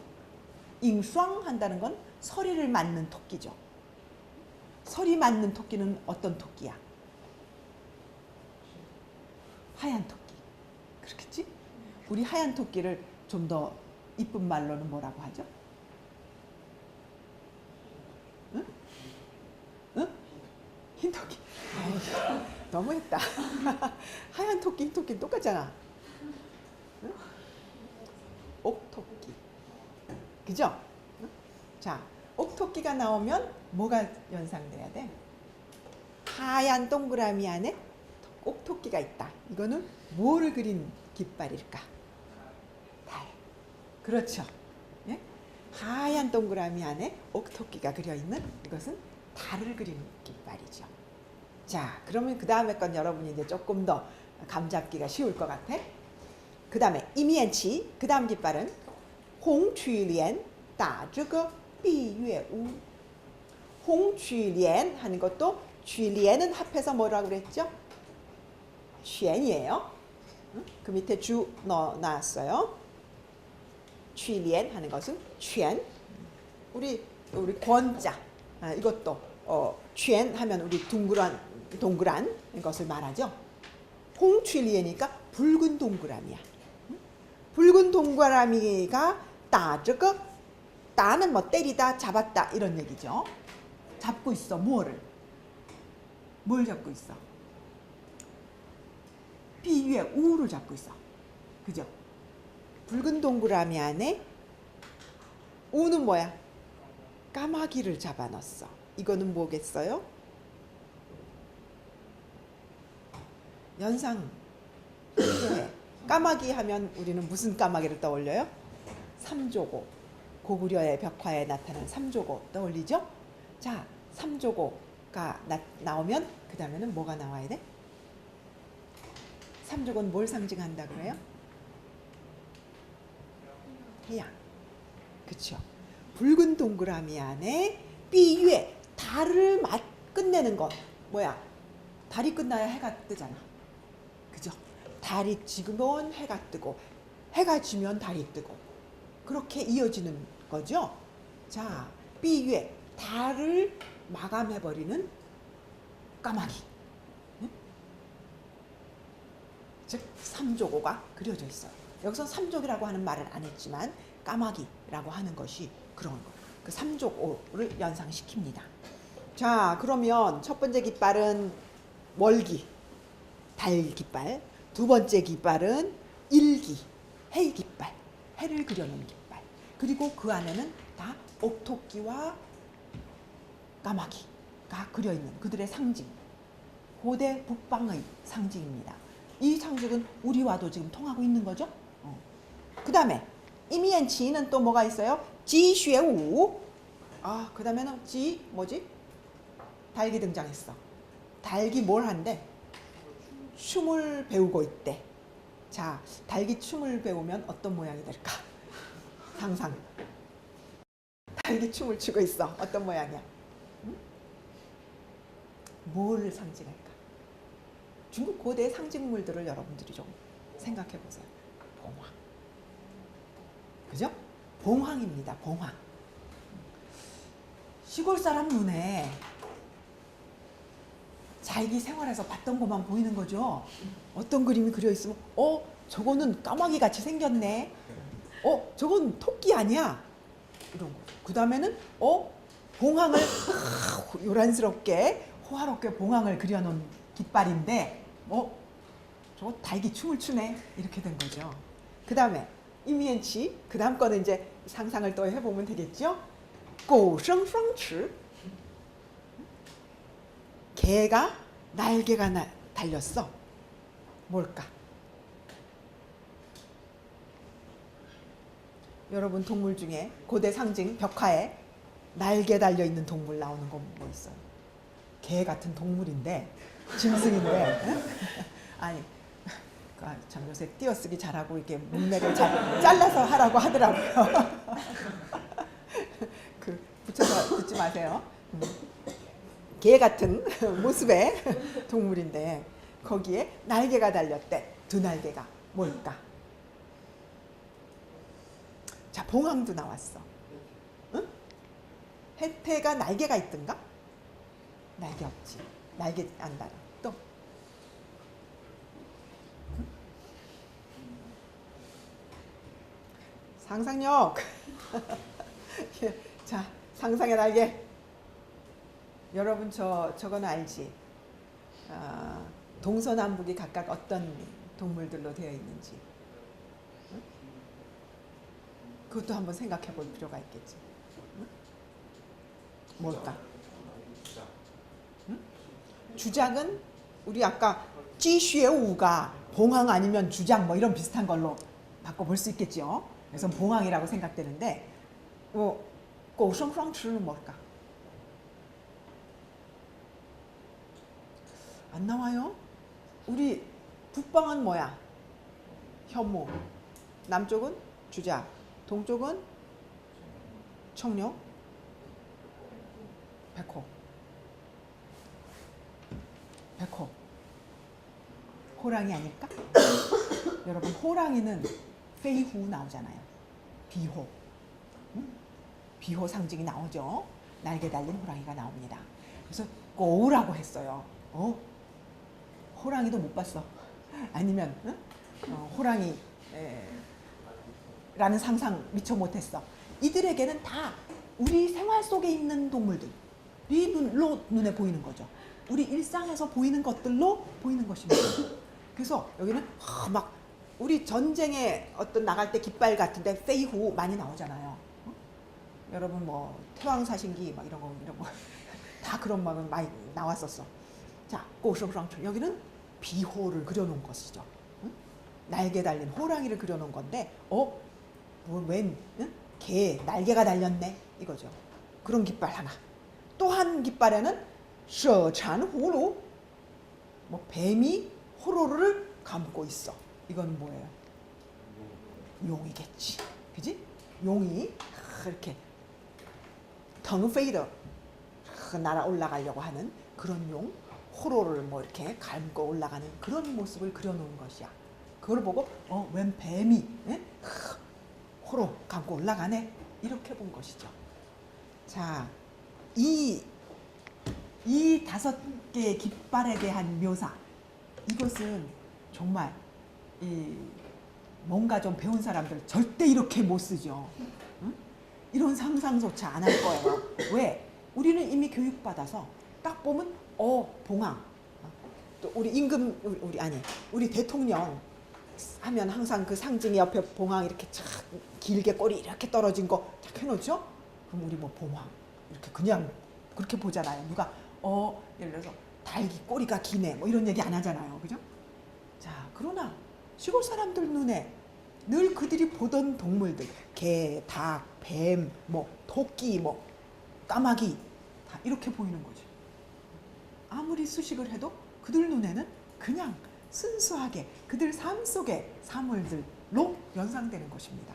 Speaker 1: 잉双한다는 건 서리를 맞는 토끼죠. 서리 맞는 토끼는 어떤 토끼야? 하얀 토끼. 그렇겠지? 우리 하얀 토끼를 좀 더 이쁜 말로는 뭐라고 하죠? 응? 응? 흰 토끼. 아이, 너무했다. 하얀 토끼, 흰 토끼는 똑같잖아. 응? 옥토끼. 그죠? 응? 자, 옥토끼가 나오면 뭐가 연상돼야 돼? 하얀 동그라미 안에 옥토끼가 있다. 이거는 뭐를 그린 깃발일까? 달. 그렇죠. 예? 하얀 동그라미 안에 옥토끼가 그려있는 이것은 달을 그리는 깃발이죠. 자, 그러면 그 다음에 건 여러분이 이제 조금 더 감잡기가 쉬울 것 같아. 그 다음에 이미엔치, 그 다음 깃발은 홍취리엔 따즈거 비유에우. 홍취리엔 하는 것도 취리엔은 합해서 뭐라고 그랬죠? 쉔이에요. 그 밑에 주 넣어놨어요. 취리엔 하는 것은 쉔. 우리 권자 이것도 쉔 하면 우리 동그란 것을 말하죠. 홍취리엔이니까 붉은 동그라미야. 붉은 동그라미가 따저거 따는 뭐 때리다 잡았다 이런 얘기죠. 잡고 있어. 뭘 잡고 있어? 비위에 우를 잡고 있어. 그죠? 붉은 동그라미 안에 우는 뭐야? 까마귀를 잡아넣었어. 이거는 뭐겠어요? 연상 필요해. 까마귀 하면 우리는 무슨 까마귀를 떠올려요? 삼조고. 고구려의 벽화에 나타난 삼조고 떠올리죠? 자, 삼조고가 나오면 그 다음에는 뭐가 나와야 돼? 삼조고는 뭘 상징한다 그래요? 태양. 그쵸? 붉은 동그라미 안에 비위에 달을 끝내는 것. 뭐야? 달이 끝나야 해가 뜨잖아. 그죠? 달이 지면 해가 뜨고 해가 지면 달이 뜨고 그렇게 이어지는 거죠. 자, 비위에 달을 마감해버리는 까마귀. 응? 즉 삼조고가 그려져 있어요. 여기서 삼족이라고 하는 말을 안 했지만 까마귀라고 하는 것이 그런 거. 그 삼족오를 연상시킵니다. 자, 그러면 첫 번째 깃발은 월기, 달 깃발. 두 번째 깃발은 일기, 해 깃발. 해를 그려놓은 깃발. 그리고 그 안에는 다 옥토끼와 까마귀가 그려있는 그들의 상징. 고대 북방의 상징입니다. 이 상징은 우리와도 지금 통하고 있는 거죠. 그 다음에 이미엔치는 또 뭐가 있어요? 지쉐우. 아, 그 다음에는 뭐지? 닭이 등장했어. 닭이 뭘 한대? 춤을 배우고 있대. 자, 닭이 춤을 배우면 어떤 모양이 될까? 상상. 닭이 춤을 추고 있어. 어떤 모양이야? 응? 뭐를 상징할까? 중국 고대 상징물들을 여러분들이 좀 생각해 보세요. 봉황. 그죠? 봉황입니다. 봉황. 시골 사람 눈에 자기 생활에서 봤던 것만 보이는 거죠. 어떤 그림이 그려 있으면 저거는 까마귀 같이 생겼네. 저건 토끼 아니야. 이런 거. 그 다음에는 봉황을 요란스럽게 호화롭게 봉황을 그려놓은 깃발인데 저거 닭이 춤을 추네. 이렇게 된 거죠. 그 다음에 이미엔치. 그 다음 거는 이제 상상을 또 해보면 되겠죠. 고성성치. 개가 날개가 달렸어. 뭘까? 여러분 동물 중에 고대 상징 벽화에 날개 달려있는 동물 나오는 거 뭐 있어요? 개 같은 동물인데 짐승인데 응? 아니 참 요새 띄어쓰기 잘하고 이렇게 문맥을 잘 잘라서 하라고 하더라고요. 그 붙여서 듣지 마세요. 개 같은 모습의 동물인데 거기에 날개가 달렸대. 두 날개가 뭘까? 자, 봉황도 나왔어. 응? 해태가 날개가 있던가? 날개 없지. 날개 안 달아. 또 상상력. 자, 상상의 날개. 여러분 저거는 알지? 동서남북이 각각 어떤 동물들로 되어 있는지. 응? 그것도 한번 생각해 볼 필요가 있겠지. 응? 뭘까? 응? 주작은 우리 아까 찌쉐우가 봉황 아니면 주작 뭐 이런 비슷한 걸로 바꿔볼 수 있겠죠. 그래서 봉황이라고 생각되는데 고성双吃는 뭘까? 안 나와요? 우리 북방은 뭐야? 현무. 남쪽은 주작. 동쪽은 청룡. 백호. 백호. 호랑이 아닐까? 여러분 호랑이는 페이후 나오잖아요. 비호. 응? 비호 상징이 나오죠. 날개 달린 호랑이가 나옵니다. 그래서 꼬우라고 했어요. 호랑이도 못 봤어. 아니면 호랑이 라는 상상 미처 못했어. 이들에게는 다 우리 생활 속에 있는 동물들이 눈에 보이는 거죠. 우리 일상에서 보이는 것들로 보이는 것입니다. 그래서 여기는 막 우리 전쟁에 어떤 나갈 때 깃발 같은데 페이후 많이 나오잖아요. 여러분 뭐 태왕사신기 막 이런 거 다 그런 막은 많이 나왔었어. 자, 고성双吃 여기는 비호를 그려놓은 것이죠. 응? 날개 달린 호랑이를 그려놓은 건데, 개 날개가 달렸네 이거죠. 그런 깃발 하나. 또 한 깃발에는 셔찬후루, 뭐 뱀이 호로를 감고 있어. 이건 뭐예요? 용이겠지, 그지? 용이 이렇게 덩페이더 날아 올라가려고 하는 그런 용. 호로를 뭐 이렇게 감고 올라가는 그런 모습을 그려놓은 것이야. 그걸 보고 웬 뱀이 호로 감고 올라가네 이렇게 본 것이죠. 자, 이 5개의 깃발에 대한 묘사, 이것은 정말 뭔가 좀 배운 사람들 절대 이렇게 못 쓰죠. 응? 이런 상상조차 안 할 거예요. 왜? 우리는 이미 교육받아서 딱 보면 봉황. 또 우리 우리 대통령 하면 항상 그 상징 옆에 봉황 이렇게 쫙 길게 꼬리 이렇게 떨어진 거 쫙 해놓죠? 그럼 우리 뭐 봉황 이렇게 그냥 그렇게 보잖아요. 누가 예를 들어서 닭이 꼬리가 기네 뭐 이런 얘기 안 하잖아요. 그죠? 자, 그러나 시골 사람들 눈에 늘 그들이 보던 동물들, 개, 닭, 뱀, 뭐 토끼, 뭐 까마귀 다 이렇게 보이는 거죠. 아무리 수식을 해도 그들 눈에는 그냥 순수하게 그들 삶 속의 사물들로 연상되는 것입니다.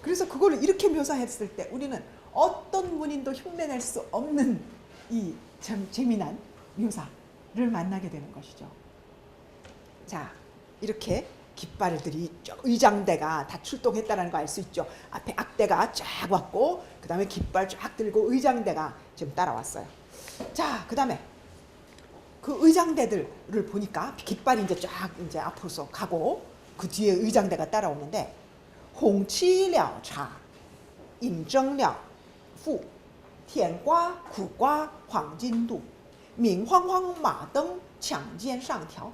Speaker 1: 그래서 그걸 이렇게 묘사했을 때 우리는 어떤 문인도 흉내낼 수 없는 이 참 재미난 묘사를 만나게 되는 것이죠. 자, 이렇게 깃발들이 의장대가 다 출동했다는 거 알 수 있죠. 앞에 악대가 쫙 왔고 그 다음에 깃발 쫙 들고 의장대가 지금 따라왔어요. 자, 그 다음에 그 의장대들을 보니까 깃발이 이제 쫙 이제 앞으로서 가고 그 뒤에 의장대가 따라오는데 홍치려차, 인정려, 푸, 天瓜、苦瓜、黄金度、明晃晃马灯抢肩上挑、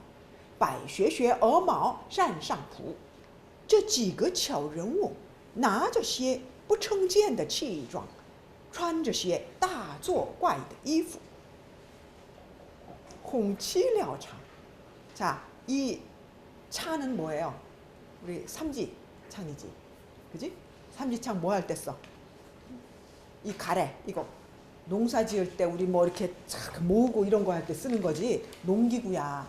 Speaker 1: 白雪雪鹅毛扇上扑。这几个巧人物拿着些不称见的器装，穿着些大作怪的衣服。홍치려차. 자, 이 차는 뭐예요? 우리 삼지창이지, 그지? 삼지창 뭐 할 때 써? 이 가래 이거 농사 지을 때 우리 뭐 이렇게 착 모으고 이런 거 할 때 쓰는 거지 농기구야.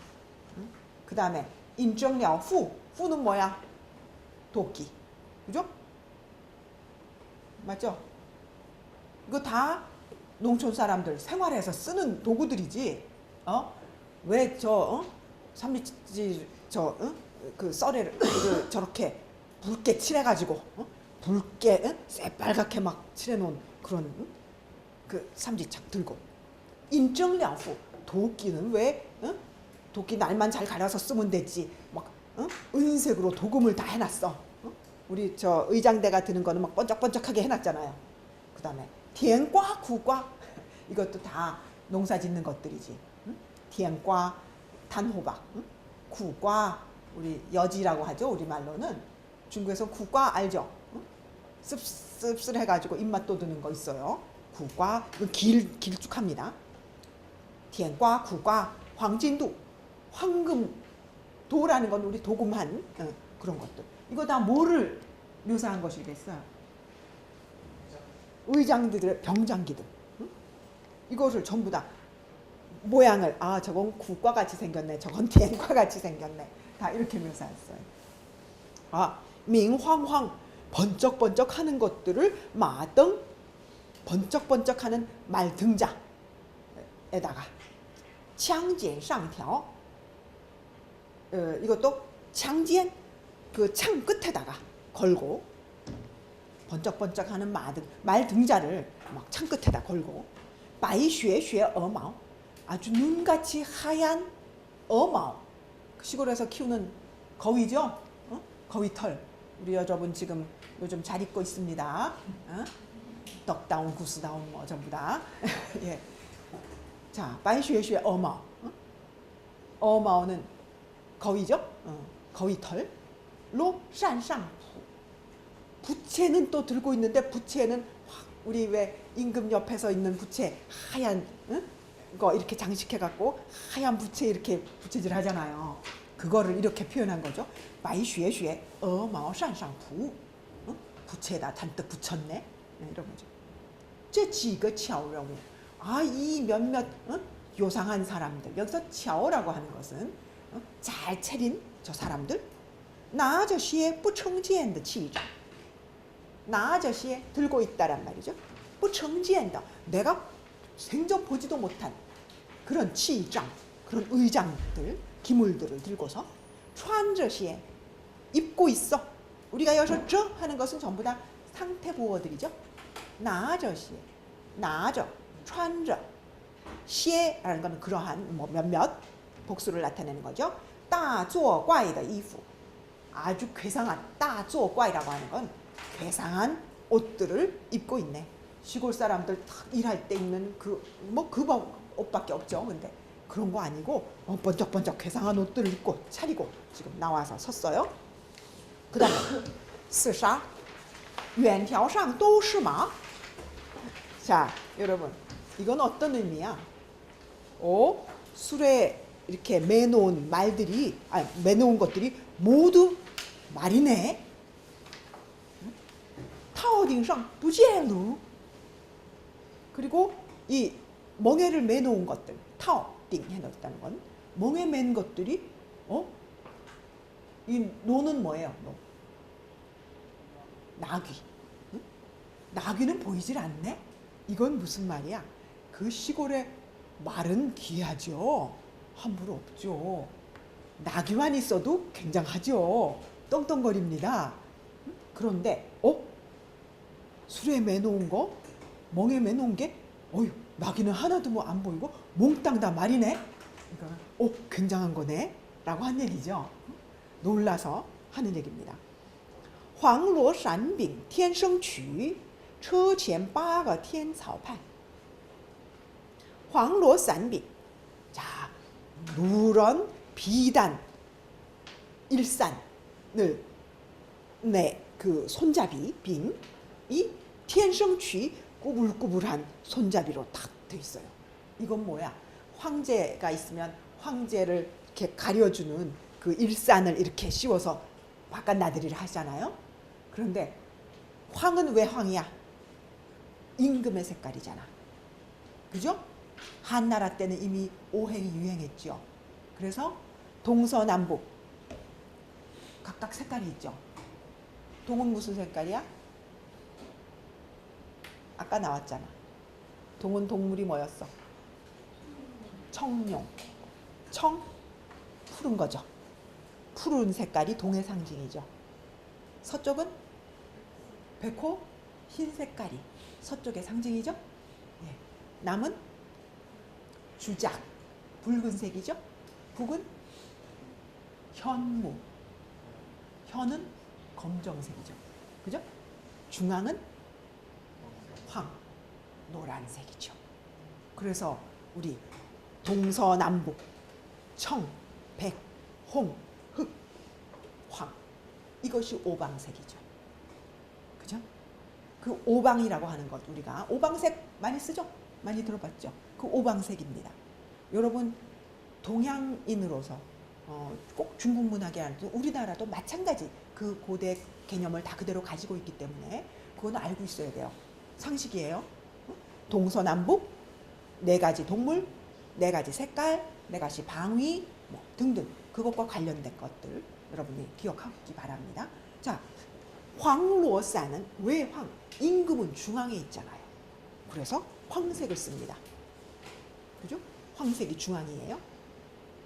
Speaker 1: 응? 그 다음에 인정려 후는 뭐야? 도끼, 그죠? 맞죠? 이거 다 농촌 사람들 생활에서 쓰는 도구들이지. 왜 삼리지 그 썰에를 저렇게 붉게 칠해가지고 붉게 새빨갛게 막 칠해놓은 그런 그 삼지창 들고. 인정량후 도끼는 왜 도끼 날만 잘 갈아서 쓰면 되지 막 은색으로 도금을 다 해놨어. 우리 저 의장대가 드는 거는 막 번쩍번쩍하게 해놨잖아요. 그 다음에 티엔과, 구과 이것도 다 농사 짓는 것들이지. 응? 티엔과 단호박, 응? 구과 우리 여지라고 하죠. 우리 말로는 중국에서 구과 알죠? 응? 씁쓸해가지고 입맛 돋우는 거 있어요. 구과 길쭉합니다. 티엔과, 구과, 황진도, 황금도라는 건 우리 도금한 그런 것들. 이거 다 뭐를 묘사한 것이겠어요? 의장들의 병장기들. 응? 이것을 전부 다 모양을 저건 국과 같이 생겼네, 저건 티엔과 같이 생겼네, 다 이렇게 묘사했어요. 민황황 번쩍번쩍하는 것들을 마등 번쩍번쩍하는 말등자에다가 창진 상条이것도 창진 그 창 끝에다가 걸고 번쩍번쩍하는 말등자를 막 창 끝에다 걸고 바이쉐쉐 어마오 아주 눈같이 하얀 어마오 시골에서 키우는 거위죠. 거위털 우리 여러분 지금 요즘 잘 입고 있습니다. 떡다운 구스다운 뭐 전부 다. 예. 자, 바이쉐쉐 어마오 어마오는 거위죠. 거위털로 싼상푸 부채는 또 들고 있는데 부채는 우리 왜 임금 옆에서 있는 부채 하얀 거 이렇게 장식해갖고 하얀 부채 이렇게 부채질 하잖아요. 그거를 이렇게 표현한 거죠. 바이쉐쉐 어마오 싼상푸 부채에다 잔뜩 붙였네. 이런 거죠. 这几个巧人物 이 몇몇 요상한 사람들 여기서 巧라고 하는 것은 잘 차린 저 사람들 拿着些不称见的气质 拿着些 들고 있다란 말이죠. 不称见的 내가 생전 보지도 못한 그런 치장 그런 의장들 기물들을 들고서 穿着些 입고 있어. 우리가 여기서 这 하는 것은 전부 다 상태 보어들이죠. 拿着些 拿着 穿着 些라는 것은 그러한 뭐 몇몇 복수를 나타내는 거죠. 大作怪的衣服 아주 괴상한 大作怪라고 하는 건 괴상한 옷들을 입고 있네. 시골 사람들 일할 때 입는 그 옷밖에 없죠. 근데 그런 거 아니고 번쩍번쩍 괴상한 옷들을 입고 차리고 지금 나와서 섰어요. 그 다음에 四杀远条上都是马 자, 여러분 이건 어떤 의미야? 술에 이렇게 매놓은 말들이 매놓은 것들이 모두 말이네. 타오딩상 부지루 그리고 이 멍에를 매놓은 것들 타오딩 해놓았다는 건 멍에 맨 것들이 이 노는 뭐예요? 노. 나귀. 나귀는 보이질 않네. 이건 무슨 말이야? 그 시골에 말은 귀하죠. 함부로 없죠. 나귀만 있어도 굉장하죠. 떵떵거립니다. 그런데 술에 매놓은 거, 멍에 매놓은 게 나귀는 하나도 뭐 안 보이고 몽땅 다 말이네. 그러니까 굉장한 거네 라고 한 얘기죠. 놀라서 하는 얘기입니다. 黄罗闪饼天生曲车前8个天草派 黄罗闪饼 자, 누런 비단 일산을 그 손잡이 빙이 天生曲 꾸불꾸불한 손잡이로 탁 돼 있어요. 이건 뭐야? 황제가 있으면 황제를 이렇게 가려주는 그 일산을 이렇게 씌워서 바깥 나들이를 하잖아요. 그런데 황은 왜 황이야? 임금의 색깔이잖아. 그죠? 한나라 때는 이미 오행이 유행했죠. 그래서 동서남북 각각 색깔이 있죠. 동은 무슨 색깔이야? 아까 나왔잖아. 동은 동물이 뭐였어? 청룡. 청? 푸른 거죠. 푸른 색깔이 동의 상징이죠. 서쪽은 백호 흰 색깔이 서쪽의 상징이죠. 예. 남은 주작 붉은색이죠. 북은 현무. 현은 검정색이죠. 그죠? 중앙은 황, 노란색이죠. 그래서 우리 동서남북, 청, 백, 홍, 흑, 황, 이것이 오방색이죠. 그죠? 그 오방이라고 하는 것, 우리가 오방색 많이 쓰죠? 많이 들어봤죠? 그 오방색입니다. 여러분 동양인으로서 꼭 중국 문학이 아니라 우리나라도 마찬가지 그 고대 개념을 다 그대로 가지고 있기 때문에 그건 알고 있어야 돼요. 상식이에요. 동서남북, 4가지 동물, 4가지 색깔, 4가지 방위 뭐 등등 그것과 관련된 것들 여러분이 기억하기 바랍니다. 자, 황로산은 왜 황? 임금은 중앙에 있잖아요. 그래서 황색을 씁니다. 그죠? 황색이 중앙이에요.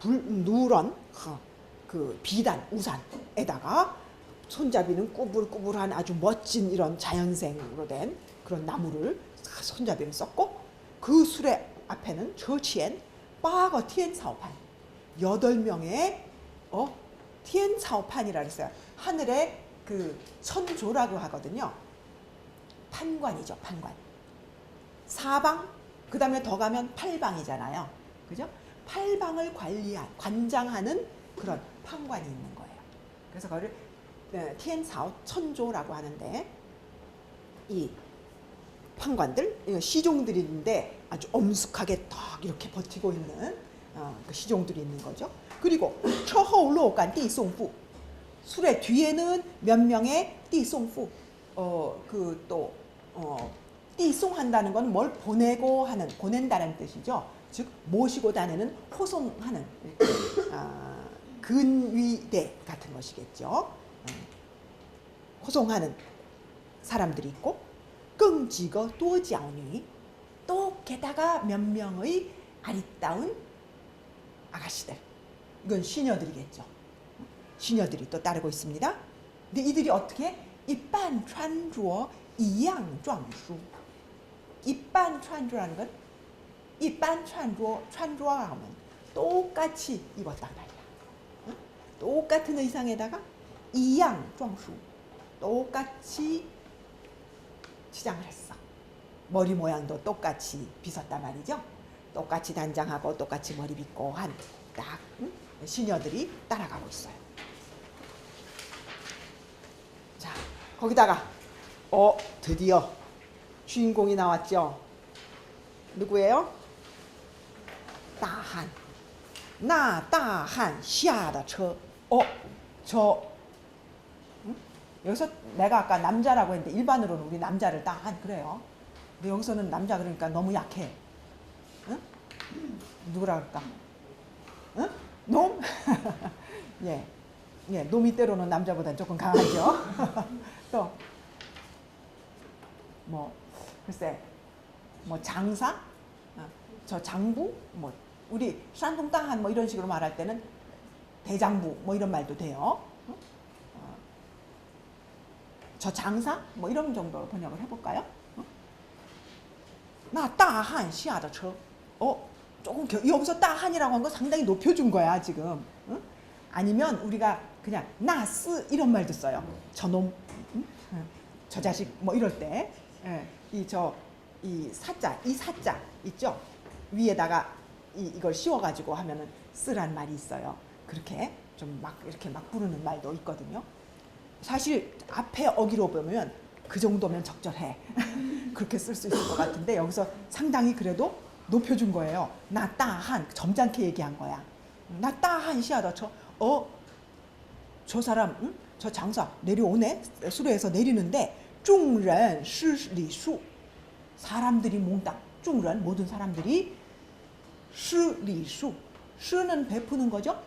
Speaker 1: 누런 그 비단 우산에다가 손잡이는 꾸불꾸불한 아주 멋진 이런 자연생으로 된 그런 나무를 손잡이를 썼고 그 술의 앞에는 저치엔 빠거 티엔사오판 8명의 티엔사오판이라 그랬어요. 하늘의 그 천조라고 하거든요. 판관이죠. 판관. 사방 그 다음에 더 가면 팔방이잖아요. 그죠? 팔방을 관장하는 그런 판관이 있는 거예요. 그래서 그걸 티엔사오 천조라고 하는데 이 판관들, 시종들인데 아주 엄숙하게 딱 이렇게 버티고 있는 그 시종들이 있는 거죠. 그리고 처허울로간 띠송부 술의 뒤에는 몇 명의 띠송부 띠송한다는 건 뭘 보내고 하는 보낸다는 뜻이죠. 즉 모시고 다니는 호송하는 근위대 같은 것이겠죠. 호송하는 사람들이 있고 끙지거 또지아오니 또 게다가 몇 명의 아리따운 아가씨들 이건 시녀들이겠죠. 시녀들이 또 따르고 있습니다. 근데 이들이 어떻게 이반穿着一样装束이반穿着라는 건 이반穿着하면 똑같이 입었단 말이야. 똑같은 의상에다가 이양装束 똑같이 치장을 했어. 머리 모양도 똑같이 빗었단 말이죠. 똑같이 단장하고 똑같이 머리 빗고 한 딱 시녀들이 따라가고 있어요. 자, 거기다가 드디어 주인공이 나왔죠. 누구예요? 다한. 나 다한 시아의 차. 여기서 내가 아까 남자라고 했는데 일반으로는 우리 남자를 다한 그래요. 근데 여기서는 남자 그러니까 너무 약해. 응? 누구라 그럴까? 응? 놈? 예, 놈이 때로는 남자보다 조금 강하죠. 또 뭐 글쎄 뭐 장사, 저 장부, 뭐 우리 산동 땅한 뭐 이런 식으로 말할 때는 대장부 뭐 이런 말도 돼요. 저 장사 뭐 이런 정도로 번역을 해볼까요? 나 다한 시아의 차. 조금 여기서 다한이라고 한 거 상당히 높여준 거야 지금. 아니면 우리가 그냥 나스 이런 말도 써요. 저놈, 저 자식 뭐 이럴 때. 이 사자 있죠? 위에다가 이걸 씌워가지고 하면은 쓰란 말이 있어요. 그렇게 좀 막 이렇게 막 부르는 말도 있거든요. 사실 앞에 어기로 보면 그 정도면 적절해. 그렇게 쓸 수 있을 것 같은데 여기서 상당히 그래도 높여준 거예요. 나 따한 점잖게 얘기한 거야. 나 따한 시하다 저 사람 저 장사 내려오네 수로에서 내리는데 众人是礼数 사람들이 몽땅 众人 모든 사람들이 是礼数 시는 베푸는 거죠.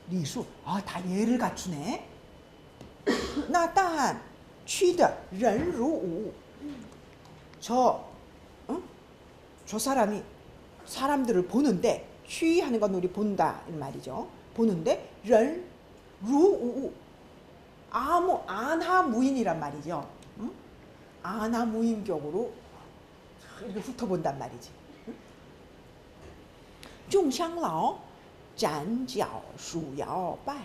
Speaker 1: 리수 다 예를 갖추네. 那大区的人如无 저 사람이 사람들을 보는데 취하는 건 우리 본다 이 말이죠. 보는데 人如无 아무 안하무인이란 말이죠. 안하무인격으로 이렇게 훑어본단 말이지. 众乡老斩脚数摇拜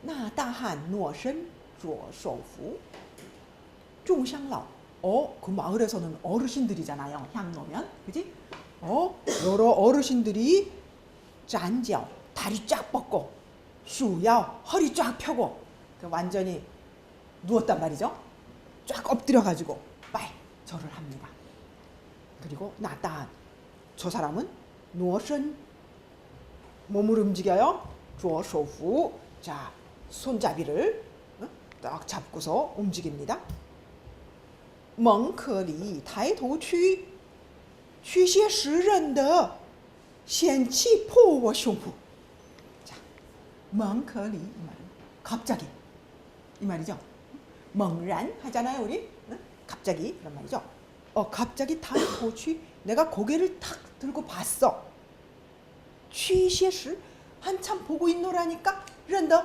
Speaker 1: 那大汉挪身 조쇼부. 중샹라오. 그 마을에서는 어르신들이잖아요. 향 놓으면. 그지? 여러 어르신들이 짠지ao. 다리 쫙 뻗고, 슈야오. 허리 쫙 펴고, 완전히 누웠단 말이죠. 쫙 엎드려가지고, 빠이. 절을 합니다. 그리고 나따. 저 사람은 누워선 몸을 움직여요. 조쇼부. 자, 손잡이를 딱 잡고서 움직입니다. 蒙可里抬头去，去些时人的险气破我胸脯。 자, 蒙可里이 말은 갑자기 이 말이죠. 猛然 하잖아요, 우리. 갑자기 이런 말이죠. 갑자기 抬头去 내가 고개를 탁 들고 봤어. 去些时 한참 보고 있노라니까 认得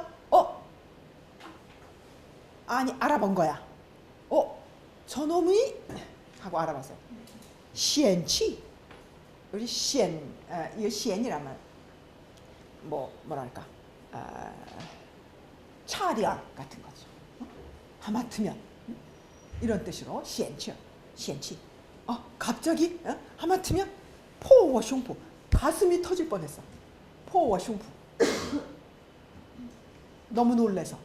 Speaker 1: 아니 알아본 거야. 저놈이 하고 알아봤어요. 险气 우리 险 이 险이라면 뭐랄까 차리얼 같은 거죠. 하마터면 이런 뜻으로 险气. 갑자기 하마터면 破我胸脯 가슴이 터질 뻔했어. 破我胸脯 너무 놀래서.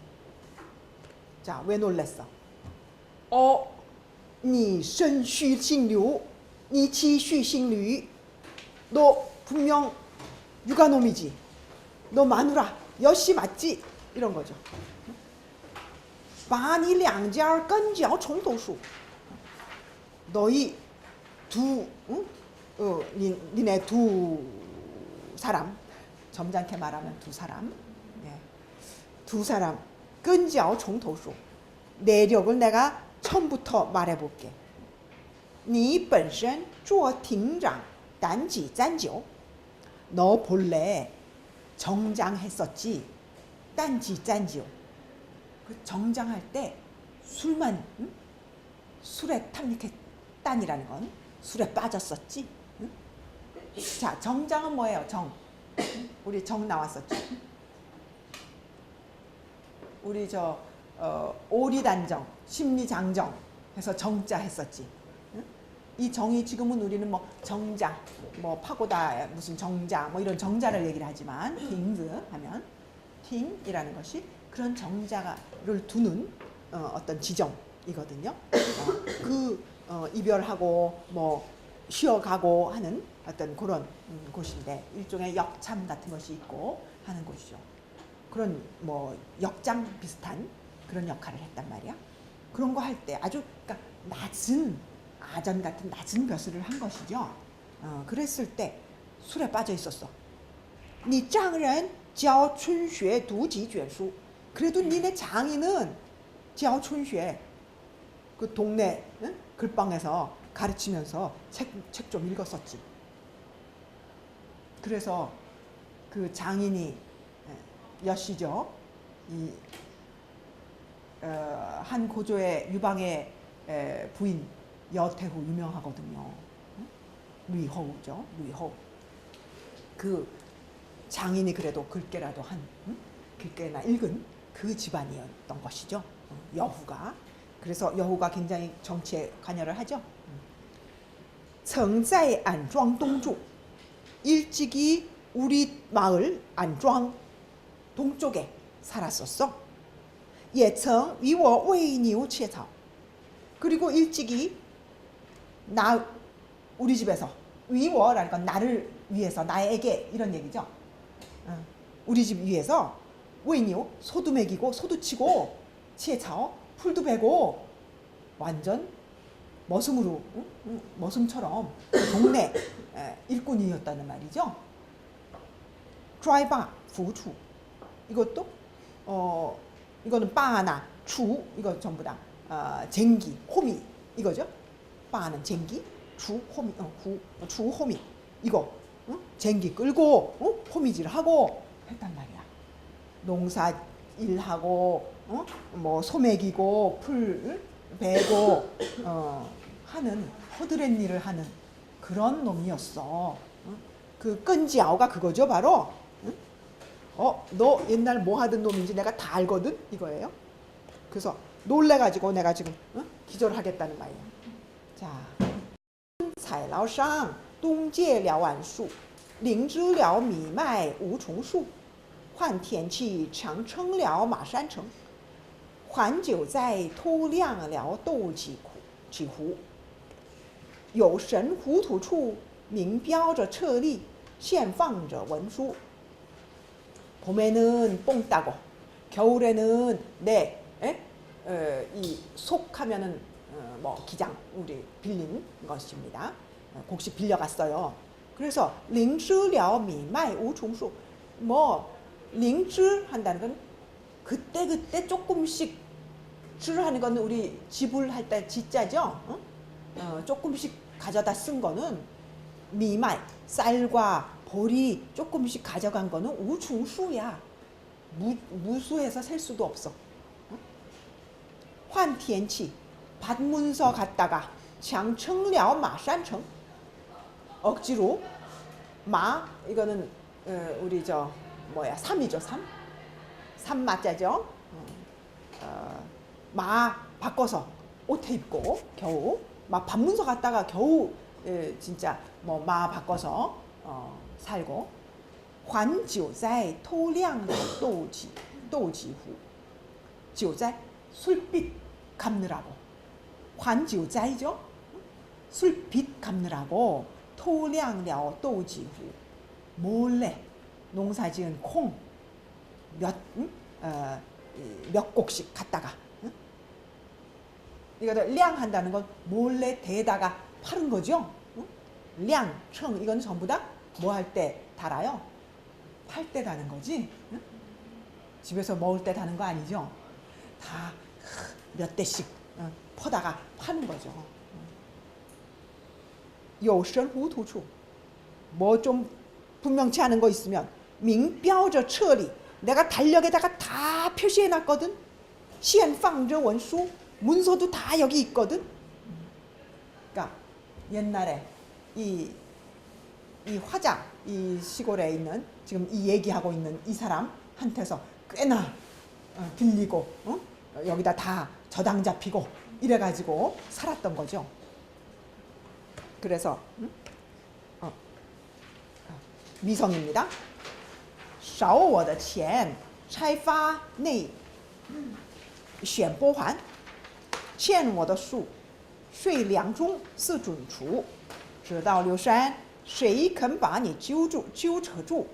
Speaker 1: 자, 왜 놀랬어? 你身虚心流, 你气虚心驴, 너 분명 육아놈이지. 너 마누라 여씨 맞지? 이런 거죠. 把你两家跟脚重头数. 너희 니네 두 사람, 점잖게 말하면 두 사람, 두 사람, 跟脚从头数. 내력을 내가 처음부터 말해볼게. 你本身做庭长단지 짠지오. 너 본래 정장했었지. 단지 짠지오. 그 정장할 때 술만 술에 탐닉했단이라는 건 술에 빠졌었지. 자, 정장은 뭐예요? 정. 우리 정 나왔었죠. 우리 오리단정, 심리장정 해서 정자 했었지. 이 정이 지금은 우리는 정자, 파고다 무슨 정자, 이런 정자를 얘기를 하지만 팅즈 하면 팅이라는 것이 그런 정자를 두는 어떤 지정이거든요. 이별하고 쉬어가고 하는 어떤 그런 곳인데 일종의 역참 같은 것이 있고 하는 곳이죠. 그런 역장 비슷한 그런 역할을 했단 말이야. 그런 거 할 때 아주 그러니까 낮은 아전 같은 낮은 벼슬을 한 것이죠. 그랬을 때 술에 빠져 있었어. 你丈人教春学读几卷书. 그래도 니네 장인은 教春学 그 동네 글방에서 가르치면서 책 좀 읽었었지. 그래서 그 장인이 여씨죠. 한 고조의 유방의 부인 여태후 유명하거든요. 류호우죠. 류호우. 그 장인이 그래도 글귀라도 글귀나 읽은 그 집안이었던 것이죠. 여후가. 그래서 여후가 굉장히 정치에 관여를 하죠. 曾在 안庄 동주. 일찍이 우리 마을 안庄 동쪽에 살았었어. 也曾与我喂牛切草. 그리고 일찍이 우리 집에서 위워라는 건 나를 위해서 나에게 이런 얘기죠. 우리 집 위에서 웨이니오 소도 먹이고 소도 치고 치에차오 풀도 베고 완전 머슴으로 머슴처럼 동네 일꾼이었다는 말이죠. 드라이바 부추 이것도 이거는 빠나 추 이거 전부 다 쟁기 호미 이거죠. 빠는 쟁기 추 호미 추 호미 이거 쟁기 끌고 호미질하고 했단 말이야. 농사 일하고 소 먹이고 풀 베고 하는 허드렛 일을 하는 그런 놈이었어. 그 끈지아오가 그거죠 바로. 너 옛날 뭐 하던 놈인지 내가 다 알거든 이거예요. 그래서 놀래가지고 내가 지금 기절하겠다는 말이야. 자, 采劳商东借了碗树，灵芝了米麦无重数，换天气强撑了马山城，还酒在偷亮了斗几壶，有神糊涂处，明标着册立，现放着文书。 봄에는 뽕 따고 겨울에는 이 속하면은 뭐 기장 우리 빌린 것입니다. 곡식 빌려갔어요. 그래서 링즈려 미마이 우중수 뭐 링즈 한다는 건 그때 조금씩 즈하는 건 우리 지불할 때 지자죠. 조금씩 가져다 쓴 거는 미마이 쌀과 보리 조금씩 가져간 거는 우중수야. 무수해서 셀 수도 없어. 환티엔치 밭문서 갔다가 장청려 마산청 억지로 마 이거는 우리 저 뭐야 삼이죠 삼 마자죠. 마 바꿔서 옷 입고 겨우 막 밭문서 갔다가 겨우 진짜 뭐 마 바꿔서 살고 还酒在偷亮的斗几壶 酒在 술빚 갚느라고 还酒在죠 술빚 갚느라고 偷亮了斗几壶 몰래 농사지은 콩 몇 곡씩 갖다가 이거를 량한다는 건 몰래 대다가 파는 거죠. 량, 청 이건 전부 다 뭐 할 때 달아요? 팔 때 다는 거지. 집에서 먹을 때 다는 거 아니죠. 다 몇 대씩 퍼다가 파는 거죠. 有神糊涂处 뭐 좀 분명치 않은 거 있으면 明标着册立 내가 달력에다가 다 표시해 놨거든. 现放着文书 문서도 다 여기 있거든. 그러니까 옛날에 이 화장 이 시골에 있는 지금 이 얘기하고 있는 이 사람한테서 꽤나 빌리고 여기다 다 저당 잡히고 이래가지고 살았던 거죠. 그래서 미성입니다. 少我的钱拆发内选拨还欠我的数税两中四准除直到刘山谁肯把你揪扯住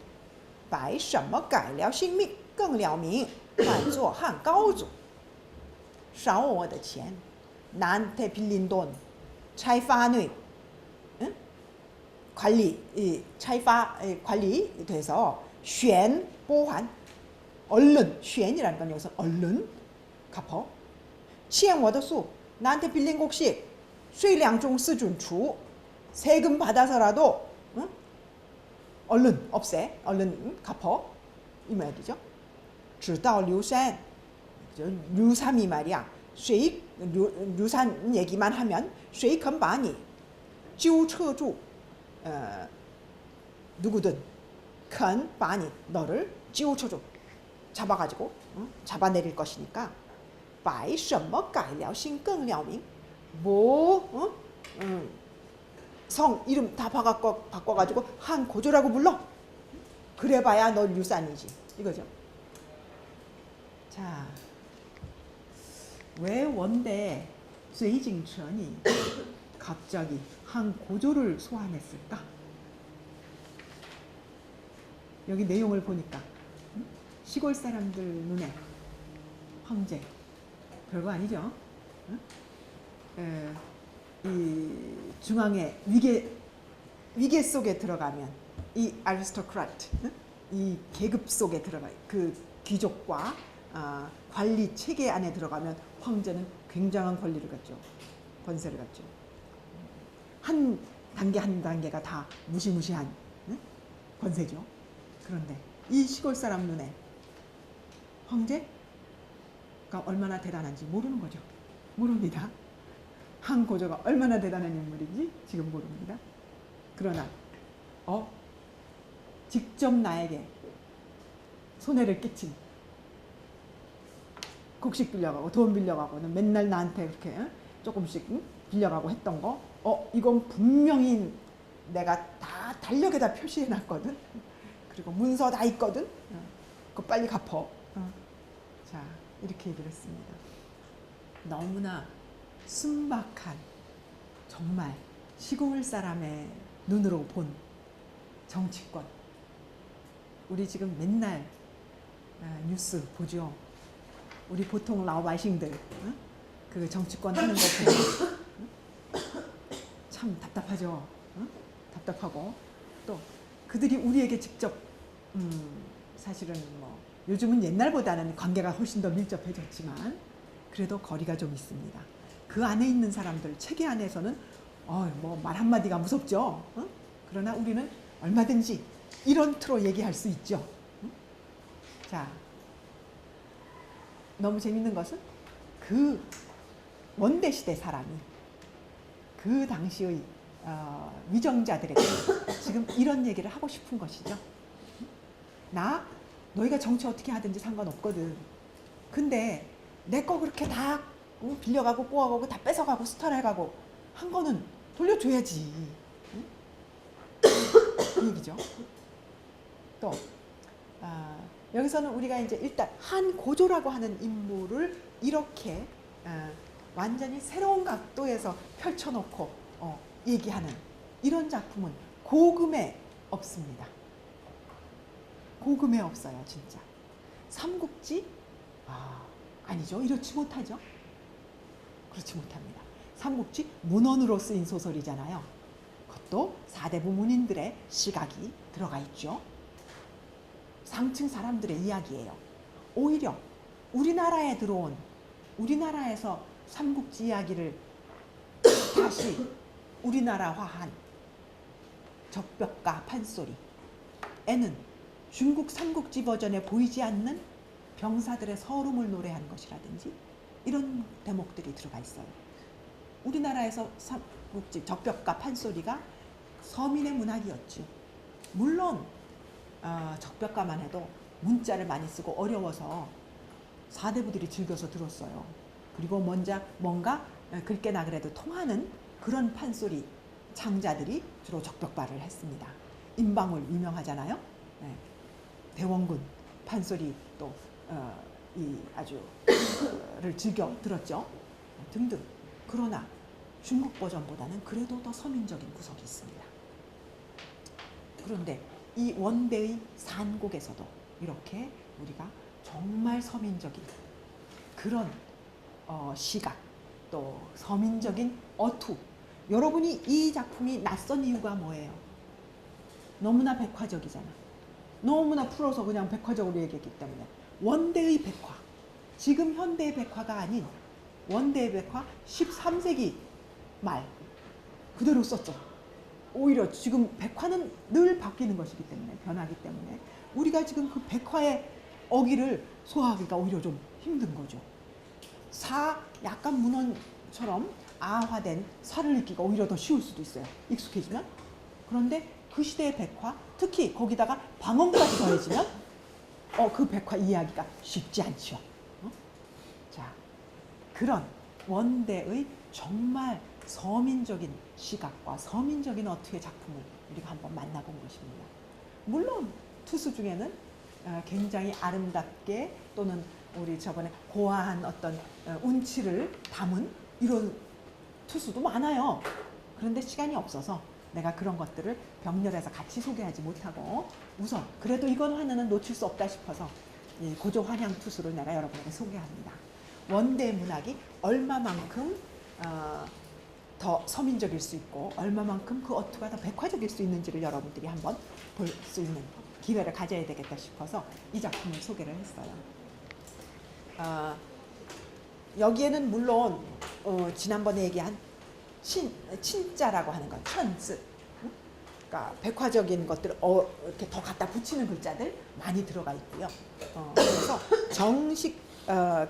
Speaker 1: 摆什么改了性命更了名换作汉高祖少我的钱나한테 빌린 돈 차이파는 관리 차이파 관리돼서 选拨还 얼른 选이라는 건 여기서 얼른 갚어 欠我的数 나한테 빌린 곡식 税两中四准除 세금 받아서라도 얼른 없애 얼른 갚어 이 말이죠. 直到 류산 류삼이 말이야. 류산 얘기만 하면 谁肯把你揪扯住 누구든 肯把你 너를 揪扯住 잡아가지고 잡아내릴 것이니까 摆什么改了性更了名 뭐 성 이름 다 바꿔가지고 한 고조라고 불러? 그래봐야 너 류산이지 이거죠. 자, 왜 원대 쇠징천이 갑자기 한 고조를 소환했을까? 여기 내용을 보니까 시골 사람들 눈에 황제 별거 아니죠? 이 중앙의 위계 속에 들어가면 이 아리스토크라트 이 계급 속에 들어가 그 귀족과 관리 체계 안에 들어가면 황제는 굉장한 권리를 갖죠. 권세를 갖죠. 한 단계 한 단계가 다 무시무시한 권세죠. 그런데 이 시골 사람 눈에 황제가 얼마나 대단한지 모르는 거죠. 모릅니다. 한 고조가 얼마나 대단한 인물인지 지금 모릅니다. 그러나 직접 나에게 손해를 끼친 곡식 빌려가고 돈 빌려가고는 맨날 나한테 그렇게 조금씩 빌려가고 했던 거, 이건 분명히 내가 다 달력에다 표시해놨거든. 그리고 문서 다 있거든. 그거 빨리 갚어. 자, 이렇게 얘기를 했습니다. 너무나 순박한, 정말 시골 사람의 눈으로 본 정치권. 우리 지금 맨날 뉴스 보죠. 우리 보통 라오바이싱들 그 정치권 하는 거 보면 참 답답하죠. 답답하고 또 그들이 우리에게 직접 사실은 뭐 요즘은 옛날보다는 관계가 훨씬 더 밀접해졌지만 그래도 거리가 좀 있습니다. 그 안에 있는 사람들, 체계 안에서는 뭐 말 한마디가 무섭죠. 그러나 우리는 얼마든지 이런 틀로 얘기할 수 있죠. 자, 너무 재밌는 것은 그 원대 시대 사람이 그 당시의 위정자들에게 지금 이런 얘기를 하고 싶은 것이죠. 너희가 정치 어떻게 하든지 상관없거든. 근데 내 거 그렇게 다 빌려가고 꼬아가고 다 뺏어가고 수탈해가고 한 거는 돌려줘야지. 그 얘기죠. 또 여기서는 우리가 이제 일단 한 고조라고 하는 인물을 이렇게 완전히 새로운 각도에서 펼쳐놓고 얘기하는 이런 작품은 고금에 없습니다. 고금에 없어요, 진짜. 삼국지? 아니죠. 이렇지 못하죠. 그렇지 못합니다. 삼국지 문헌으로 쓰인 소설이잖아요. 그것도 사대부 문인들의 시각이 들어가 있죠. 상층 사람들의 이야기예요. 오히려 우리나라에 들어온, 우리나라에서 삼국지 이야기를 다시 우리나라화한 적벽가 판소리에는 중국 삼국지 버전에 보이지 않는 병사들의 서름을 노래한 것이라든지 이런 대목들이 들어가 있어요. 우리나라에서 삼국지 적벽가 판소리가 서민의 문학이었죠. 물론 적벽가만 해도 문자를 많이 쓰고 어려워서 사대부들이 즐겨서 들었어요. 그리고 뭔가 글게나 그래도 통하는 그런 판소리 창자들이 주로 적벽가를 했습니다. 임방울 유명하잖아요. 네. 대원군 판소리 또 이 아주를 즐겨 들었죠. 등등. 그러나 중국 버전보다는 그래도 더 서민적인 구석이 있습니다. 그런데 이 원대의 산곡에서도 이렇게 우리가 정말 서민적인 그런 시각, 또 서민적인 어투. 여러분이 이 작품이 낯선 이유가 뭐예요? 너무나 백화적이잖아. 너무나 풀어서 그냥 백화적으로 얘기했기 때문에. 원대의 백화, 지금 현대의 백화가 아닌 원대의 백화 13세기 말 그대로 썼죠. 오히려 지금 백화는 늘 바뀌는 것이기 때문에, 변하기 때문에 우리가 지금 그 백화의 어기를 소화하기가 오히려 좀 힘든 거죠. 약간 문헌처럼 아화된 사를 읽기가 오히려 더 쉬울 수도 있어요. 익숙해지면. 그런데 그 시대의 백화, 특히 거기다가 방언까지 더해지면 그 백화 이해하기가 쉽지 않죠. 자, 그런 원대의 정말 서민적인 시각과 서민적인 어투의 작품을 우리가 한번 만나본 것입니다. 물론 투수 중에는 굉장히 아름답게 또는 우리 저번에 고화한 어떤 운치를 담은 이런 투수도 많아요. 그런데 시간이 없어서 내가 그런 것들을 병렬해서 같이 소개하지 못하고 우선 그래도 이건 하나는 놓칠 수 없다 싶어서 이 고조 환향 투수를 내가 여러분에게 소개합니다. 원대 문학이 얼마만큼 더 서민적일 수 있고 얼마만큼 그 어투가 더 백화적일 수 있는지를 여러분들이 한번 볼 수 있는 기회를 가져야 되겠다 싶어서 이 작품을 소개를 했어요. 여기에는 물론 지난번에 얘기한 친자라고 하는 것, 천즈, 그러니까 백화적인 것들 이렇게 더 갖다 붙이는 글자들 많이 들어가 있고요. 그래서 정식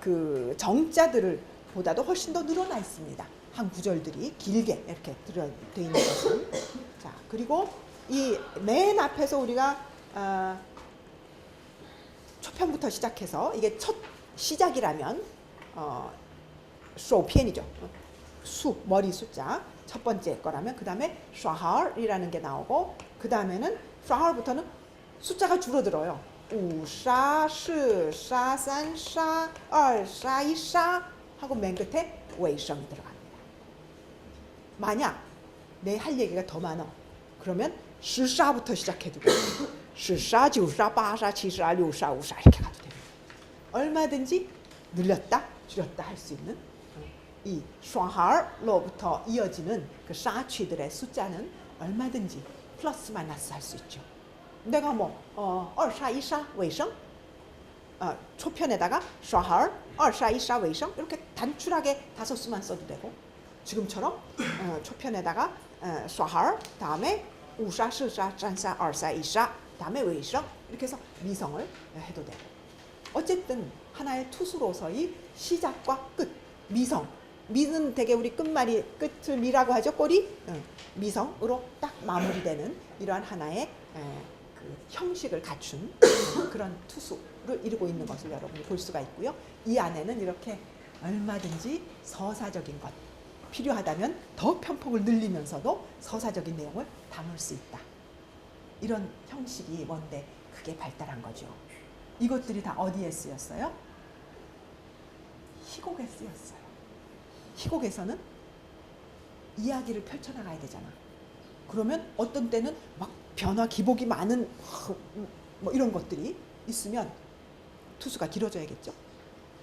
Speaker 1: 그 정자들을 보다도 훨씬 더 늘어나 있습니다. 한 구절들이 길게 이렇게 되어 있는 것은. 자, 그리고 이 맨 앞에서 우리가 초편부터 시작해서 이게 첫 시작이라면 쇼편이죠. 수 머리 숫자 첫 번째 거라면 그 다음에 샤할이라는 게 나오고 그 다음에는 샤할부터는 숫자가 줄어들어요. 5샤, 10샤, 3샤, 2샤, 1샤 하고 맨 끝에 웨이성이 들어갑니다. 만약 내 할 얘기가 더 많아. 그러면 10샤부터 시작해도 돼요. 10샤, 9샤, 8샤, 7샤, 6샤, 5샤 이렇게 가도 돼요. 얼마든지 늘렸다, 줄였다 할 수 있는 이 슈아할로부터 이어지는 그 샤취들의 숫자는 얼마든지 플러스 마이너스 할 수 있죠. 내가 뭐 2샤, 2샤, 웨이성 초편에다가 슈아할, 2샤, 2샤, 웨이성 이렇게 단출하게 5수만 써도 되고 지금처럼 초편에다가 슈아할 다음에 5샤, 10샤, 3샤, 2샤, 2샤 다음에 웨이성 이렇게 해서 미성을 해도 되고 어쨌든 하나의 투수로서의 시작과 끝 미성 미는 되게 우리 끝말이 끝을 미라고 하죠. 꼬리 미성으로 딱 마무리되는 이러한 하나의 그 형식을 갖춘 그런 투수를 이루고 있는 것을 여러분이 볼 수가 있고요. 이 안에는 이렇게 얼마든지 서사적인 것 필요하다면 더 편폭을 늘리면서도 서사적인 내용을 담을 수 있다. 이런 형식이 뭔데 그게 발달한 거죠. 이것들이 다 어디에 쓰였어요? 희곡에 쓰였어요. 희곡에서는 이야기를 펼쳐나가야 되잖아. 그러면 어떤 때는 막 변화 기복이 많은 뭐 이런 것들이 있으면 투수가 길어져야겠죠.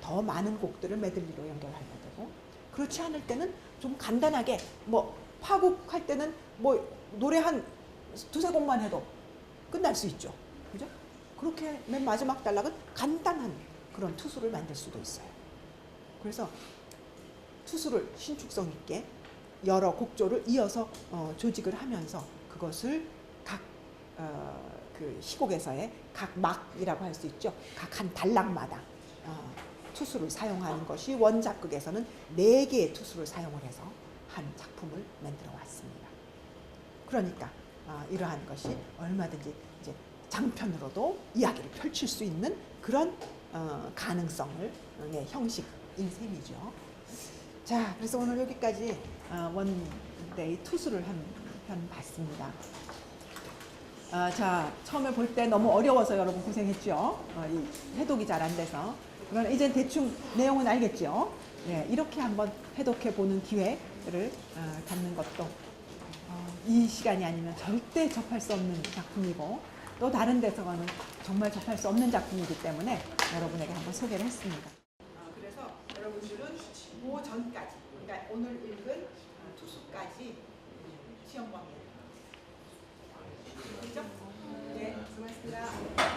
Speaker 1: 더 많은 곡들을 메들리로 연결해야 되고 그렇지 않을 때는 좀 간단하게 뭐 파곡할 때는 뭐 노래 한 2-3곡만 해도 끝날 수 있죠. 그죠? 그렇게 맨 마지막 단락은 간단한 그런 투수를 만들 수도 있어요. 그래서 투수를 신축성 있게 여러 곡조를 이어서 조직을 하면서 그것을 각 그 희곡에서의 각 막이라고 할 수 있죠. 각 한 단락마다 투수를 사용하는 것이 원작극에서는 4개의 투수를 사용을 해서 한 작품을 만들어 왔습니다. 그러니까 이러한 것이 얼마든지 이제 장편으로도 이야기를 펼칠 수 있는 그런 가능성을 형식인 셈이죠. 자, 그래서 오늘 여기까지 원데이 투수를 한 편 봤습니다. 자, 처음에 볼 때 너무 어려워서 여러분 고생했죠. 이 해독이 잘 안 돼서. 그러나 이제 대충 내용은 알겠죠. 네, 이렇게 한번 해독해 보는 기회를 갖는 것도 이 시간이 아니면 절대 접할 수 없는 작품이고 또 다른 데서는 정말 접할 수 없는 작품이기 때문에 여러분에게 한번 소개를 했습니다. 그래서 여러분들은 그 전까지, 그러니까 오늘 읽은 투수까지 시험 범위에 그죠? 네, 수고하셨습니다.